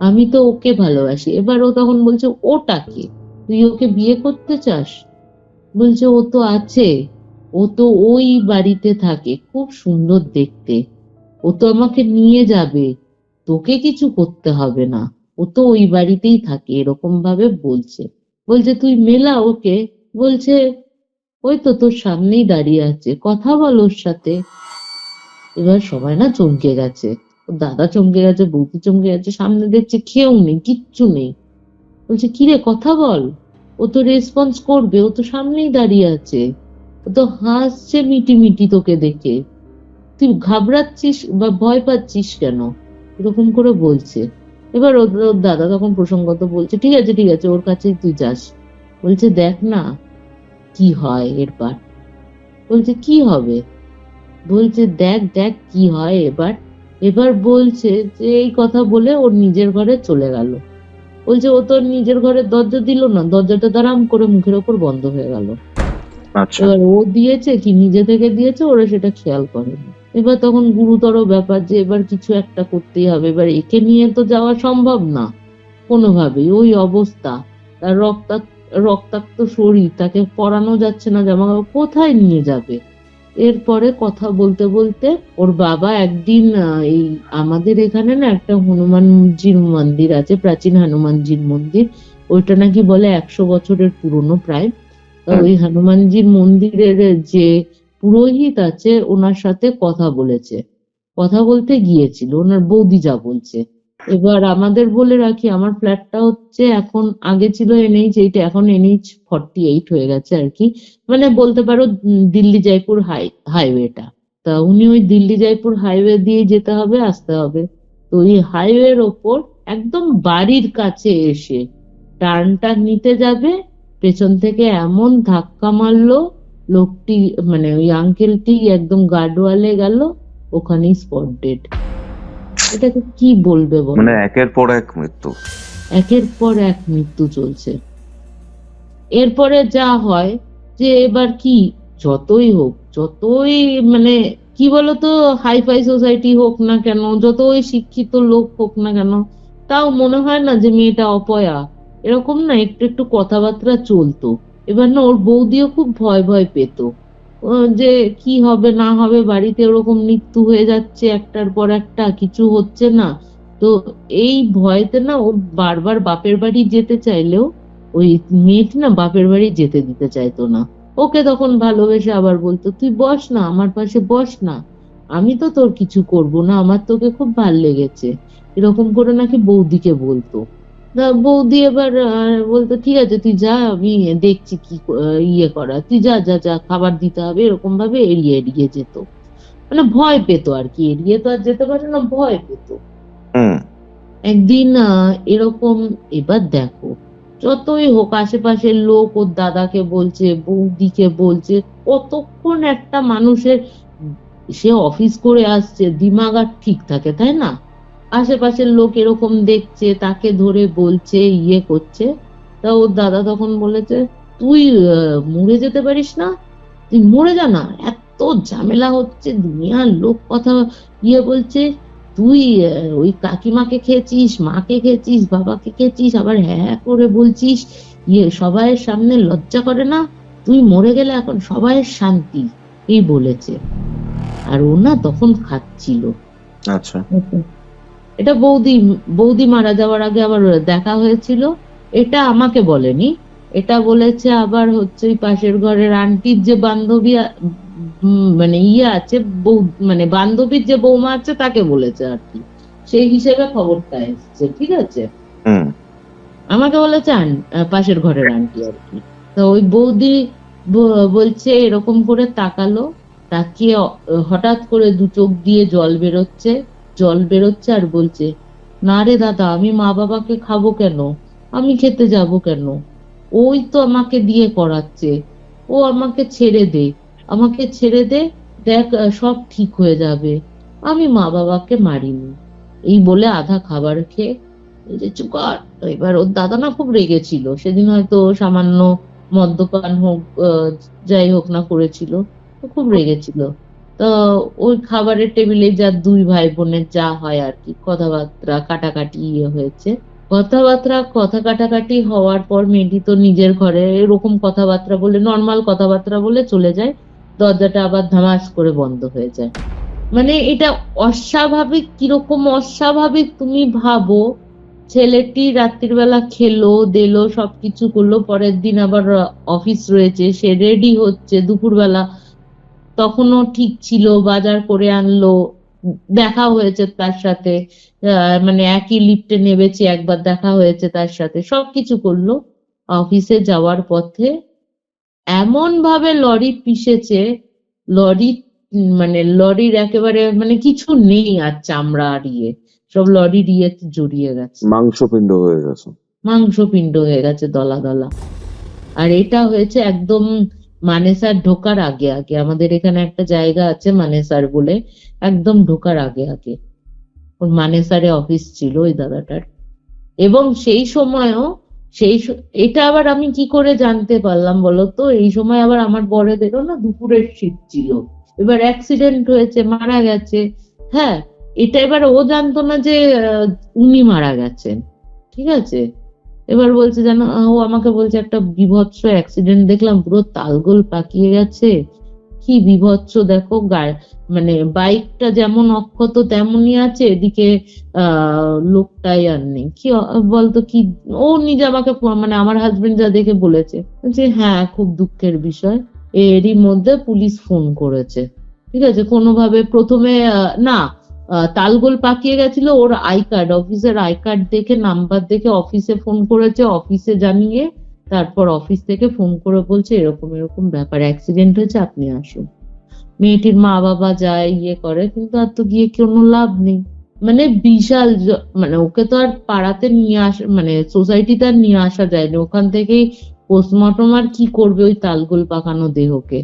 আমি তো ওকে ভালোবাসি। এবার ও তখন বলছে ওটাকে, তুই ওকে বিয়ে করতে চাস? বলছে ও তো আছে, ও তো ওই বাড়িতে থাকে, খুব সুন্দর দেখতে, ও তো আমাকে নিয়ে যাবে, তোকে কিছু করতে হবে না, ও তো ওই বাড়িতেই থাকে, এরকম ভাবে বলছে। বলছে তুই মেলা ওকে। বলছে ওই তো তোর সামনেই দাঁড়িয়ে আছে, কথা বল ওর সাথে। এবার সবাই না চমকে গেছে, ওর দাদা চমকে গেছে, বৌদি চমকে গেছে, সামনে দেখছে কেউ নেই, কিচ্ছু নেই। বলছে কিরে কথা বল, ও তো রেসপন্স করবে, ও তো সামনেই দাঁড়িয়ে আছে, ও তো হাসছে মিটি মিটি তোকে দেখে, তুই ঘাবড়াচ্ছিস বা ভয় পাচ্ছিস কেন, এরকম করে বলছে। এবার ওর দাদা তখন প্রসঙ্গত বলছে ঠিক আছে ঠিক আছে, ওর কাছেই তুই যাস। বলছে দেখ না কি হয় এরপর। বলছে কি হবে? বলছে দেখ দেখ কি হয় এবার। এবার বলছে যে এই কথা বলে ওর নিজের ঘরে চলে গেল। বলছে ও তোর নিজের ঘরের দরজা দিল না, দরজাটা দাঁড়াম করে মুখের ওপর বন্ধ হয়ে গেল। আচ্ছা, এবার ও দিয়েছে কি নিজে থেকে দিয়েছে, ওরা সেটা খেয়াল করেনি। এবার তখন গুরুতর ব্যাপার যে এবার কিছু একটা করতেই হবে, এবার একে নিয়ে তো যাওয়া সম্ভব না কোনোভাবেই, ওই অবস্থা, তার রক্তাক্ত শরীর, তাকে পরানো যাচ্ছে না জামা কাপড়, কোথায় নিয়ে যাবে? এরপরে কথা বলতে বলতে ওর বাবা একদিন এই আমাদের এখানে না একটা হনুমানজির মন্দির আছে, প্রাচীন হনুমানজির মন্দির, ওইটা নাকি বলে 100 বছরের পুরনো প্রায়। তো ওই হনুমানজির মন্দিরের যে পুরোহিত আছে ওনার সাথে কথা বলেছে, কথা বলতে গিয়েছিল, ওনার বৌদি যা বলছে। এবার আমাদের বলে রাখি, আমার ফ্ল্যাটটা হচ্ছে এখন, আগে ছিল NH8, এখন NH48 হয়ে গেছে আর কি, মানে বলতে পারো দিল্লি জয়পুর হাইওয়েটা। তা উনি ওই দিল্লি জয়পুর হাইওয়ে দিয়ে যেতে হবে, আসতে হবে। তো ওই হাইওয়ের ওপর একদম বাড়ির কাছে এসে টার্নটা নিতে যাবে, পেছন থেকে এমন ধাক্কা মারলো লোকটি, মানে ওই আঙ্কেলটি একদম গার্ডওয়ালে গেল, ওখানেই স্পট ডেড। এটাকে কি বলবে বলো? মানে একের পর এক মৃত্যু। একের পর এক মৃত্যু চলছে। এরপরে যা হয় যে এবার কি, যতই হোক, যতই মানে কি বলতো হাইফাই সোসাইটি হোক না কেন, যতই শিক্ষিত লোক হোক না কেন, তাও মনে হয় না যে মেয়েটা অপয়া, এরকম না একটু একটু কথাবার্তা চলতো। এবার না ওর বৌদিও খুব ভয় ভয় পেত, যে কি হবে না হবে, বাড়িতে ওরকম মৃত্যু হয়ে যাচ্ছে একটার পর একটা, কিছু হচ্ছে না। তো এই ভয়তে না ও বারবার বাপের বাড়ি যেতে চাইলেও ওই মেয়েটি না বাপের বাড়ি যেতে দিতে চাইতো না। ওকে তখন ভালোবেসে আবার বলতো, তুই বস না আমার পাশে, বস না, আমি তো তোর কিছু করব না, আমার তোকে খুব ভাল লেগেছে, এরকম করে নাকি বৌদিকে বলতো। তা বৌদি এবার বলতো ঠিক আছে তুই যা, আমি দেখছি কি ইয়ে করা, তুই যা যা যা, খাবার দিতে হবে, এরকম ভাবে এড়িয়ে এড়িয়ে যেত, মানে ভয় পেতো আর কি, এড়িয়ে তো আর যেতে পারে না, ভয় পেতো। একদিন এরকম, এবার দেখো যতই হোক আশেপাশের লোক ওর দাদাকে বলছে, বৌদিকে বলছে, কতক্ষণ একটা মানুষের, সে অফিস করে আসছে, দিমাগ আর ঠিক থাকে তাই না? আশেপাশের লোক এরকম দেখছে, তাকে ধরে বলছে, ইয়ে করছে। তা ওর দাদা তখন বলেছে, তুই মরে যেতে পারিস না, তুই মরে যা না, এত ঝামেলা হচ্ছে, দুনিয়ার লোক কথা ইয়ে বলছে, তুই ওই কাকিমাকে খেয়েছিস, মাকে খেয়েছিস, বাবাকে খেয়েছিস, আবার হ্যাঁ হ্যাঁ করে বলছিস, ইয়ে সবাইয়ের সামনে লজ্জা করে না, তুই মরে গেলে এখন সবাইয়ের শান্তি, এই বলেছে। আর ও না তখন খাচ্ছিল। আচ্ছা। এটা বৌদি মারা যাওয়ার আগে আবার দেখা হয়েছিল, এটা আমাকে বলেনি, এটা বলেছে আবার হচ্ছে ওই পাশের ঘরের আন্টির যে বান্ধবী মানে ইয়ে আছে, মানে বান্ধবীর যে বৌমা আছে তাকে বলেছে আর কি, সেই হিসেবে খবরটা এসছে, ঠিক আছে। আমাকে বলেছে পাশের ঘরের আন্টি আর কি। তো ওই বৌদি বলছে, এরকম করে তাকালো, তাকিয়ে হঠাৎ করে দু চোখ দিয়ে জল বেরোচ্ছে আর বলছে, না রে দাদা, আমি মা বাবাকে খাবো কেন, আমি খেতে যাব কেন, ওই তো আমাকে দিয়ে করাচ্ছে, ও আমাকে ছেড়ে দে, আমাকে ছেড়ে দে, দেখ সব ঠিক হয়ে যাবে, আমি মা বাবাকে মারিনি। এই বলে আধা খাবার খেয়ে যে চুপ কর। তো এবার ওর দাদা না খুব রেগেছিল, সেদিন হয়তো সামান্য মদ্যপান হোক যাই হোক না করেছিল, তো খুব রেগেছিল। তো ওই খাবারের টেবিলে যা দুই ভাই বোনের যা হয় আর কি, কথাবার্তা কাটাকাটি ইয়ে হয়েছে, কথা কাটাকাটি হওয়ার পর মেয়েটি তো নিজের ঘরে এরকম কথাবার্তা বলে, নর্মাল কথাবার্তা বলে চলে যায়, দরজাটা আবার ধামাস করে বন্ধ হয়ে যায়। মানে এটা অস্বাভাবিক, কিরকম অস্বাভাবিক তুমি ভাবো, ছেলেটি রাত্রির বেলা খেলো দেলো সবকিছু করলো, পরের দিন আবার অফিস রয়েছে, সে রেডি হচ্ছে দুপুরবেলা, তখনও ঠিক ছিল, বাজার করে আনলো, দেখা হয়েছে তার সাথে, মানে একই লিফটে নেমেছে, একবার দেখা হয়েছে তার সাথে, সবকিছু করলো, অফিসে যাওয়ার পথে এমন ভাবে লরি পিষেছে, লরি মানে লরির একেবারে মানে কিছু নেই আর, চামড়া আর ইয়ে সব লরির ইয়েতে জড়িয়ে গেছে, মাংসপিণ্ড হয়ে গেছে, মাংসপিণ্ড হয়ে গেছে দলা দলা। আর এটা হয়েছে একদম মানেসার ঢোকার আগে আগে, আমাদের এখানে একটা জায়গা আছে মানেসার বলে, একদম ঢোকার আগে আগে ওর মানেসারে অফিস ছিল ওই দাদাটার। এবং সেই সময়ও এটা আবার আমি কি করে জানতে পারলাম বলতো, এই সময় আবার আমার বড়দেরও না দুপুরের শিফট ছিল, এবার অ্যাক্সিডেন্ট হয়েছে, মারা গেছে। হ্যাঁ, এটা এবার ও জানতো না যে উনি মারা গেছেন, ঠিক আছে। এবার বলছে জানো, ও আমাকে বলছে একটা বিভৎস অ্যাক্সিডেন্ট দেখলাম, পুরো তালগোল পাকিয়ে গেছে, কি বিভৎস দেখো, মানে বাইকটা যেমন অক্ষত তেমনই আছে, এদিকে লোকটাই আর নেই। কি বলতো কি, ও নিজে আমাকে মানে আমার হাজবেন্ড যা দেখে বলেছে যে হ্যাঁ খুব দুঃখের বিষয়। এরই মধ্যে পুলিশ ফোন করেছে, ঠিক আছে, কোনোভাবে প্রথমে না, তালগোল পাকিয়ে গেছিল, ওর আই কার্ড, অফিসের আই কার্ড দেখে, নাম্বার দেখে অফিসে ফোন করেছে, অফিসে জানিয়ে তারপর অফিস থেকে ফোন করে বলছে এরকম এরকম ব্যাপার, অ্যাক্সিডেন্ট হয়েছে, আপনি আসুন। মেয়েটির মা বাবা যায় ইয়ে করে, কিন্তু আর তো গিয়ে কোনো লাভ নেই। মানে বিশাল মানে ওকে তো আর পাড়াতে নিয়ে আসা, মানে সোসাইটিতে আর নিয়ে আসা যায়নি, ওখান থেকেই পোস্টমর্টম আর কি করবে ওই তালগোল পাকানো দেহকে,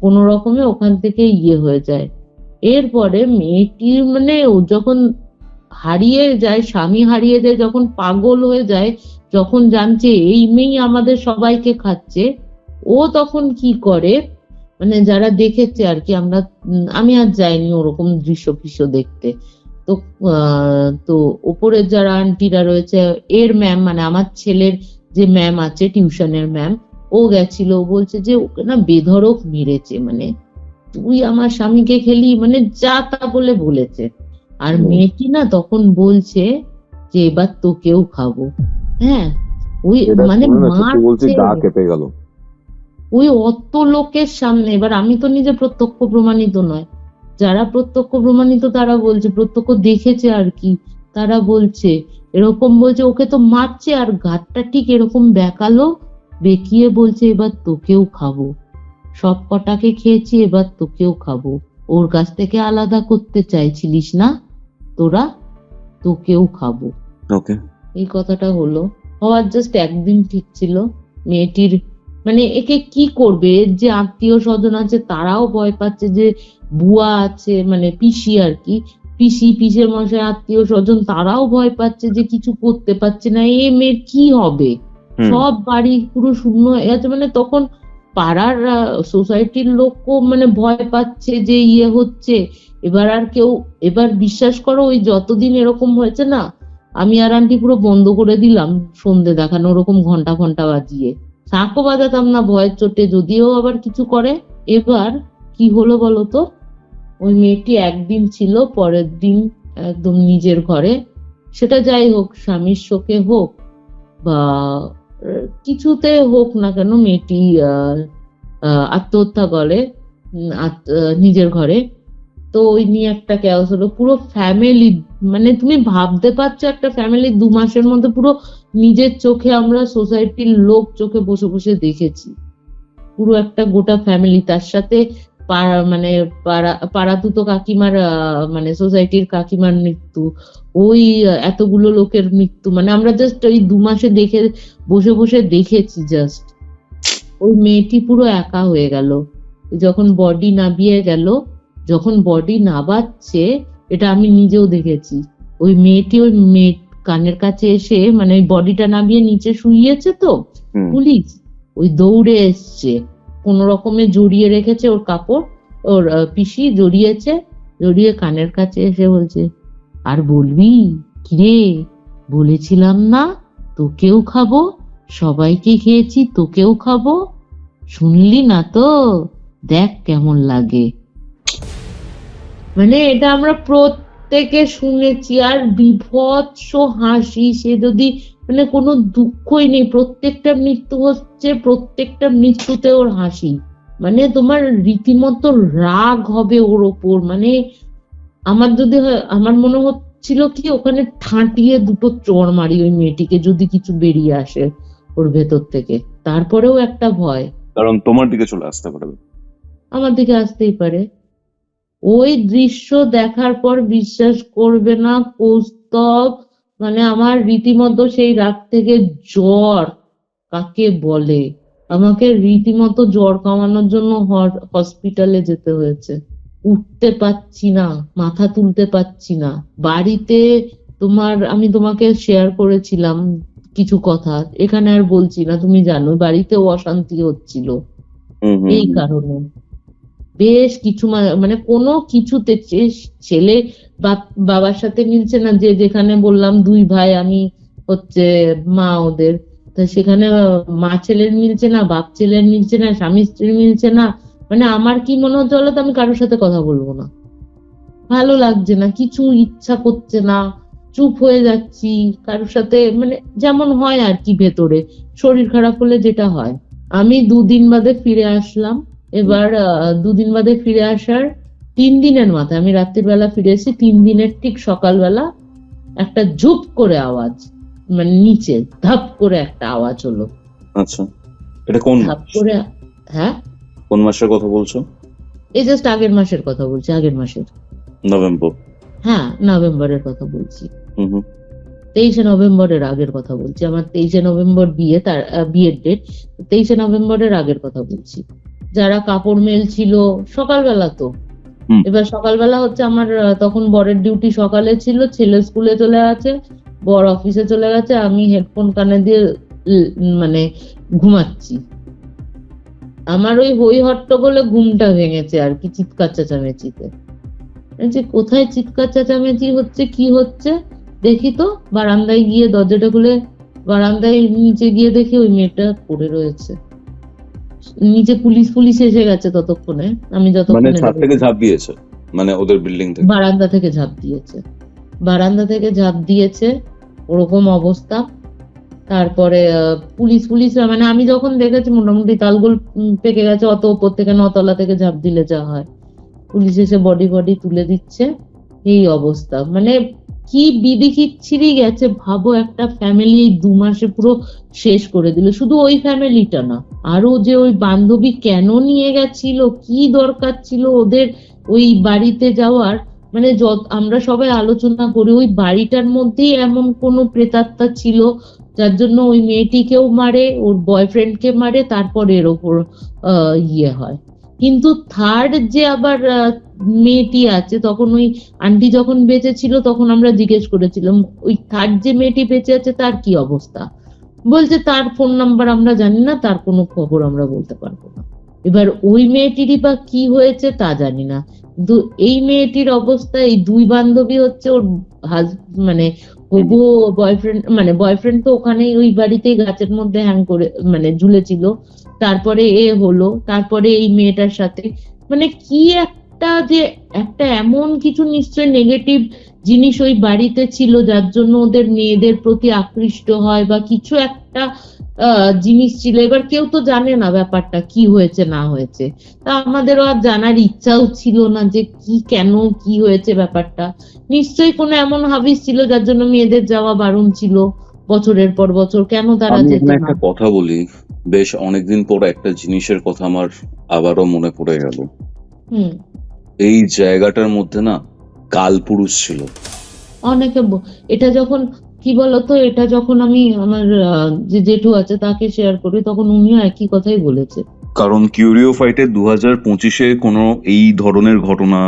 কোনো রকমে ওখান থেকে ইয়ে হয়ে যায়। এরপরে মেয়েটির মানে ও যখন হারিয়ে যায়, স্বামী হারিয়ে যায়, যখন পাগল হয়ে যায়, যখন জানছে এই মেয়েই আমাদের সবাইকে খাচ্ছে, ও তখন কি করে, মানে যারা দেখেছে আর কি, আমি আর যাইনি ওরকম দৃশ্য ফিশ্য দেখতে, তো তো ওপরের যারা আন্টিরা রয়েছে, এর ম্যাম মানে আমার ছেলের যে ম্যাম আছে টিউশনের ম্যাম, ও গেছিল, ও বলছে যে ওকে না বেধড়ক মেরেছে, মানে তুই আমার স্বামীকে খেলি, মানে যা তা বলে বলেছে। আর মেয়েটি না তখন বলছে যে এবার তোকেও খাবো। হ্যাঁ, ওই মানে বলছি গা মারছে কেঁপে গেল। ওই অত লোকের সামনে। এবার আমি তো নিজে প্রত্যক্ষ প্রমাণিত নয়, যারা প্রত্যক্ষ প্রমাণিত তারা বলছে, প্রত্যক্ষ দেখেছে আর কি, তারা বলছে এরকম, বলছে ওকে তো মারছে আর ঘাটটা ঠিক এরকম বেঁকালো, বেঁকিয়ে বলছে এবার তোকেও খাবো, সব কটাকে খেয়েছি এবার তোকেও খাবো, ওর কাছ থেকে আলাদা করতে চাইছিলিস না তোরা, তোকেও খাবো। ওকে, এই কথাটা হলো, হওয়ার জাস্ট একদিন ঠিক ছিল। মেয়েটির মানে একে কি করবে, এর যে আত্মীয় স্বজন আছে তারাও ভয় পাচ্ছে, যে বুয়া আছে মানে পিসি আর কি, পিসের মশাই আত্মীয় স্বজন তারাও ভয় পাচ্ছে, যে কিছু করতে পারছে না, এ মেয়ের কি হবে, সব বাড়ি পুরো শূন্য হয়ে গেছে। মানে তখন পাড়ার সোসাইটির লোকও মানে ভয় পাচ্ছে যে ইয়ে হচ্ছে, এবার আর কেউ, এবার বিশ্বাস করো ওই যতদিন এরকম হয়েছে না, আমি আর আন্টি পুরো বন্ধ করে দিলাম সন্ধে দেখানো, ওরকম ঘন্টা ঘন্টা বাজিয়ে শাঁখও বাজাতাম না ভয়ের চোটে, যদিও আবার কিছু করে। এবার কি হলো বলতো, ওই মেয়েটি একদিন ছিল, পরের দিন একদম নিজের ঘরে, সেটা যাই হোক স্বামীর শোকে হোক বা কিছুতে হোক না কেন, মেয়েটি আত্মহত্যা করে নিজের ঘরে। তো ওই নিয়ে একটা কেওস হলো, পুরো ফ্যামিলি, মানে তুমি ভাবতে পারছো একটা ফ্যামিলি 2 মাসের মধ্যে পুরো নিজের চোখে, আমরা সোসাইটির লোক চোখে বসে বসে দেখেছি, পুরো একটা গোটা ফ্যামিলি, তার সাথে মানে পাড়াতুতো কাকিমার মানে সোসাইটির কাকিমার মৃত্যু, ওই এতগুলো লোকের মৃত্যু, মানে আমরা জাস্ট ওই 2 মাসে দেখে বসে বসে দেখেছি জাস্ট। ওই মেয়েটি পুরো একা হয়ে গেল যখন বডি নাবিয়ে গেল, যখন বডি নাবাচ্ছে, এটা আমি নিজেও দেখেছি, ওই মেয়েটি ওই মেয়ে কানের কাছে এসে মানে ওই বডিটা নামিয়ে নিচে শুইয়েছে, তো পুলিশ ওই দৌড়ে এসছে, কোন রকমে জড়িয়ে রেখেছে ওর কাপড়, ওর পিসি জড়িয়েছে, জড়িয়ে কানের কাছে এসে বলছে আর বলবি কিরে, বলেছিলাম না তোকেও খাবো, সবাইকে খেয়েছি তোকেও খাবো, শুনলি না তো, দেখ কেমন লাগে। মানে এটা আমরা প্রত্যেকে শুনেছি, আর বিভৎস হাসি, সে যদি মানে কোনো দুঃখই নেই, প্রত্যেকটা মৃত্যু হচ্ছে, প্রত্যেকটা মৃত্যুতে ওর হাসি, মানে তোমার রীতিমতো রাগ হবে ওর ওপর। মানে আমার যদি আমার মনে হচ্ছিল কি ওখানে ঠাঁটিয়ে 2টো চড় মারি ওই মেয়েটিকে, যদি কিছু বেরিয়ে আসে ওর ভেতর থেকে। তারপরেও একটা ভয়, কারণ তোমার দিকে চলে আসতে পারবে, আমার দিকে আসতেই পারে। ওই দৃশ্য দেখার পর বিশ্বাস করবে না কৌস্তব, মানে আমার রীতিমতো সেই রাত থেকে জ্বর কাকে বলে, আমাকে রীতিমতো জ্বর কমানোর জন্য হসপিটালে যেতে হয়েছে, উঠতে পারছি না, মাথা তুলতে পারছি না। বাড়িতে আমি তোমাকে শেয়ার করেছিলাম কিছু কথা, এখানে আর বলছি না, তুমি জানো বাড়িতেও অশান্তি হচ্ছিল এই কারণে, বেশ কিছু মানে কোনো কিছুতে ছেলে বাবার সাথে মিলছে না, যে যেখানে বললাম 2 ভাই, আমি হচ্ছে মা ওদের। তা সেখানে মা ছেলের মিলছে না, বাপ ছেলের মিলছে না, স্বামী স্ত্রীর মিলছে না। মানে আমার কি মনে হচ্ছে বলো তো, আমি কারোর সাথে কথা বলবো না, ভালো লাগছে না, কিছু ইচ্ছা করছে না, চুপ হয়ে যাচ্ছি কারোর সাথে, মানে যেমন হয় আর কি ভেতরে শরীর খারাপ হলে যেটা হয়। আমি 2 দিন বাদে ফিরে আসলাম। এবার 2 দিন বাদে ফিরে আসার 3 দিনের মাথায়, আমি রাত্রির বেলা ফিরে এসেছি, 3 দিনের ঠিক সকালবেলা একটা ঝুপ করে আওয়াজ, মানে নিচে ধাপ করে একটা আওয়াজ হলো। আচ্ছা, এটা কোন ধাপ করে, হ্যাঁ কোন মাসের কথা বলছো? এই জাস্ট আগের মাসের কথা বলছি, আগের মাসের, নভেম্বর। হ্যাঁ নভেম্বরের কথা বলছি, হুম হুম। 23শে নভেম্বরের আগের কথা বলছি। আমার 23শে নভেম্বর বিয়ে, তার বিয়ের ডেট, 23শে নভেম্বরের আগের কথা বলছি। যারা কাপড় মেল ছিল সকালবেলা তো, হুম। এবার সকালবেলা হচ্ছে আমার তখন বরের ডিউটি সকালে ছিল, ছেলে স্কুলে চলে গেছে, বর অফিসে চলে গেছে, আমি হেডফোন কানে দিয়ে মানে ঘুমাচ্ছি। আমার ওই হই হট্টগোলে ঘুমটা ভেঙেছে আর কি, চিৎকার চেঁচামেচিতে। যে কোথায় চিৎকার চেঁচামেচি হচ্ছে, কি হচ্ছে দেখি তো, বারান্দায় গিয়ে দরজাটা খুলে বারান্দায় নিচে গিয়ে দেখি ওই মেয়েটা পড়ে রয়েছে নিচে। পুলিশ এসে গেছে ততক্ষণে, আমি মানে যতক্ষণে ছাদ থেকে ঝাঁপ দিয়েছে, মানে ওদের বিল্ডিং থেকে? বারান্দা থেকে ঝাঁপ দিয়েছে, বারান্দা থেকে ঝাঁপ দিয়েছে, ওরকম অবস্থা। তারপরে পুলিশ মানে আমি যখন দেখেছি মোটামুটি তালগোল পেকে গেছে, অত উপর থেকে 9 তলা থেকে ঝাঁপ দিলে যা হয়। পুলিশ এসে বডি তুলে দিচ্ছে, এই অবস্থা। মানে কি বিধি খিচ্ছিরি গেছে ভাবো, একটা ফ্যামিলি এই 2 মাসে পুরো শেষ করে দিল। শুধু ওই ফ্যামিলিটা না, আরো যে ওই বান্ধবী কেন নিয়ে গেছিল, কি দরকার ছিল ওদের ওই বাড়িতে যাওয়ার, মানে আমরা সবাই আলোচনা করি ওই বাড়িটার মধ্যেই এমন কোনো প্রেতাত্মা ছিল যার জন্য ওই মেয়েটিকেও মারে, ওর বয়ফ্রেন্ডকে মারে, তারপর এর ওপর ইয়ে হয়। কিন্তু থার্ড যে আবার মেয়েটি আছে, তখন ওই আন্টি যখন বেঁচে ছিল তখন আমরা জিজ্ঞেস করেছিলাম ওই থার্ড যে মেয়েটি বেঁচে আছে তার কি অবস্থা। বলছে তার ফোন নাম্বার আমরা জানি না, তার কোনো খবর আমরা বলতে পারবো না। এবার ওই মেয়েটিরই বা কি হয়েছে তা জানি না, কিন্তু এই মেয়েটির অবস্থা, এই 2 বান্ধবী হচ্ছে ওর মানে হবু বয়ফ্রেন্ড, মানে বয়ফ্রেন্ড তো ওখানেই ওই বাড়িতেই গাছের মধ্যে হ্যাং করে মানে ঝুলেছিল, তারপরে এ হলো, তারপরে এই মেয়েটার সাথে মানে কি একটা যে একটা এমন কিছু নিশ্চয় নেগেটিভ জিনিস ওই বাড়িতে ছিল যার জন্য ওদের মেয়েদের প্রতি আকৃষ্ট হয় বা কিছু একটা জিনিস ছিল। এবার কেউ তো জানে না ব্যাপারটা কি হয়েছে না হয়েছে, তা আমাদেরও আর জানার ইচ্ছাও ছিল না যে কি কেন কি হয়েছে ব্যাপারটা। নিশ্চয়ই কোনো এমন হাবিস ছিল যার জন্য মেয়েদের যাওয়া বারণ ছিল বছরের পর বছর, কেন তারা আমি যেত এখানে না। একটা কথা বলি, বেশ অনেকদিন পর একটা জিনিসের কথা আমার আবারও মনে পড়ে গেল। হুম, এই জায়গাটার মধ্যে না কালপুরুষ ছিল। অনেকে এটা যখন কি বলতো, এটা যখন আমি আমার যে জেঠু আছে তাকে শেয়ার করি, তখন উনিও একই কথাই বলেছে। কারণ কিউরিও ফাইটে 2025-এ কোনো এই ধরনের ঘটনা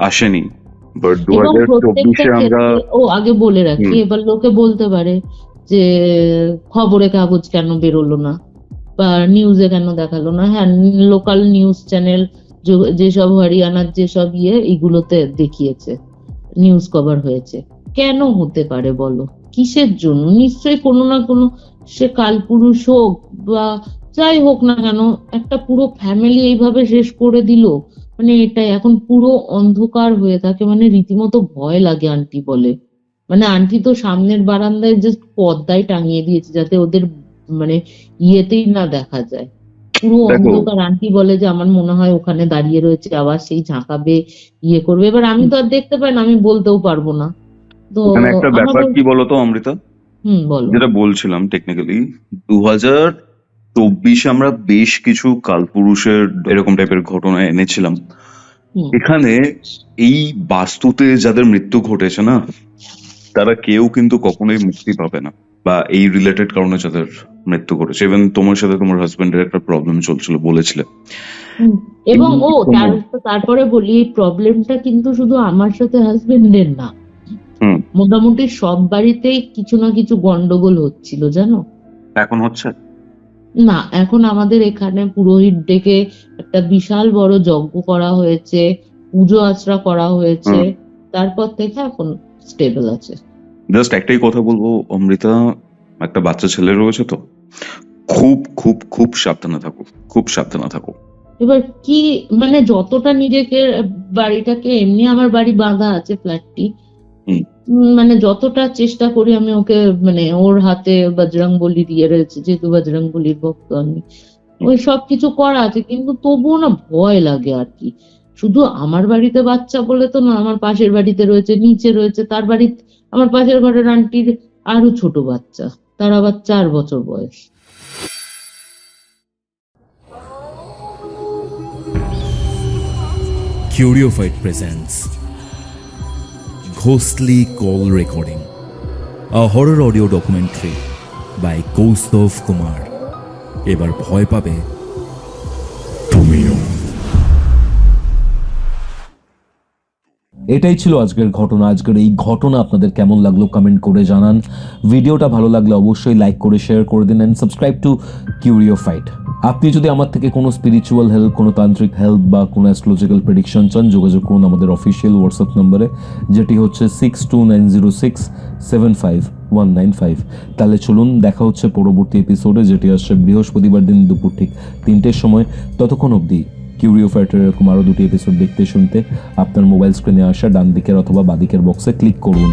আসেনি, বাট এবং 2024-এ প্রত্যেকটা আমরা ক্ষেত্রে আগে বলে রাখি, এবার লোকে বলতে পারে যে খবরে কাগজ কেন বেরোলো না বা নিউজে কেন দেখালো না। হ্যাঁ, লোকাল নিউজ চ্যানেল যেসব হরিয়ানার যেসব এইগুলোতে দেখিয়েছে, নিউজ কভার হয়েছে। কেন হতে পারে বলো, কিসের জন্য? নিশ্চয়ই কোনো না কোনো, সে কালপুরুষ হোক বা যাই হোক না কেন, একটা পুরো ফ্যামিলি এইভাবে শেষ করে দিল। মানে এটাই এখন পুরো অন্ধকার হয়ে থাকে, মানে রীতিমতো ভয় লাগে। আন্টি বলে, মানে আন্টি তো সামনের বারান্দায় জাস্ট পর্দায় টাঙিয়ে দিয়েছে যাতে ওদের মানে ইয়েতেই না দেখা যায়, পুরো দেখো, অন্ধকার। আন্টি বলে যে আমার মনে হয় ওখানে দাঁড়িয়ে রয়েছে, আবার সেই ঝাঁকাবে, করবে। এবার আমি তো আর দেখতে পাই না, আমি বলতেও পারবো না। তো এখানে একটা ব্যাপার আমাদের কি বলতো অমৃতা, বলো। যেটা বলছিলাম টেকনিক্যালি 2024-এ আমরা বেশ কিছু কালপুরুষের এরকম টাইপের ঘটনা এনেছিলাম। হুম, এখানে এই বাস্তুতে যাদের মৃত্যু ঘটেছে না, তারা কেউ কিন্তু কখনোই মুক্তি পাবে না, বা এই রিলেটেড কারণে যাদের মৃত্যু ঘটেছে। ইভেন তোমার সাথে তোমার হাজবেন্ডের একটা প্রবলেম চলছিল বলেছিলে। হুম। এবং এই তারপরে বলি, এই প্রবলেমটা কিন্তু শুধু আমার সাথে হাজবেন্ডের না, হুম, মোটামুটি সব বাড়িতেই কিছু না কিছু গন্ডগোল হচ্ছিল জানো। এখন হচ্ছে না, এখন আমাদের এখানে পুরোহিত ডেকে একটা বিশাল বড় যজ্ঞ করা হয়েছে, পুজো আচরা করা হয়েছে, তারপর থেকে এখন স্টেবল আছে। জাস্ট একটাই কথা বলবো অমৃতা, একটা বাচ্চা ছেলে রয়েছে তো, খুব খুব খুব সাবধানে থাকো, খুব সাবধানে থাকো। এবার কি মানে যতটা নিজেকে বাড়িটাকে এমনি আমার বাড়ি বাঁধা আছে ফ্ল্যাটটি, হুম। মানে যতটা চেষ্টা করি আমি ওকে মানে ওর হাতে বজরংবলী দিয়ে রয়েছে, যেহেতু বজরংবলীর ভক্ত আমি, ওই সব কিছু করা আছে, কিন্তু তবুও না ভয় লাগে আর কি। শুধু আমার বাড়িতে বাচ্চা বলে তো না, আমার পাশের বাড়িতে রয়েছে, নিচে রয়েছে, তার বাড়িতে আমার পাশের ঘরের আন্টির আরো ছোট বাচ্চা, তার আবার 4 বছর বয়স। Curiofite presents Ghostly Call Recording, a horror audio documentary by Kaustav Kumar. এবার ভয় পাবে তুমিও। এটাই ছিল আজকের ঘটনা। আজকের এই ঘটনা আপনাদের কেমন লাগলো কমেন্ট করে জানান। ভিডিওটা ভালো লাগলে অবশ্যই লাইক করে শেয়ার করে দিন অ্যান্ড সাবস্ক্রাইব টু কিউরিওফাইট। আপনি যদি আমার থেকে কোনো স্পিরিচুয়াল হেল্প, কোনো তান্ত্রিক হেল্প বা কোনো অ্যাস্ট্রোলজিক্যাল প্রেডিকশন চান, যোগাযোগ করুন আমাদের অফিসিয়াল হোয়াটসঅ্যাপ নম্বরে, যেটি হচ্ছে 6290675195। তাহলে চলুন, দেখা হচ্ছে পরবর্তী এপিসোডে, যেটি আসছে বৃহস্পতিবার দিন দুপুর ঠিক 3টের সময়। ততক্ষণ অবধি কিউরিওফাইটের এরকম আরও 2টি এপিসোড দেখতে শুনতে আপনার মোবাইল স্ক্রিনে আসা ডান দিকের অথবা বাদিকের বক্সে ক্লিক করুন।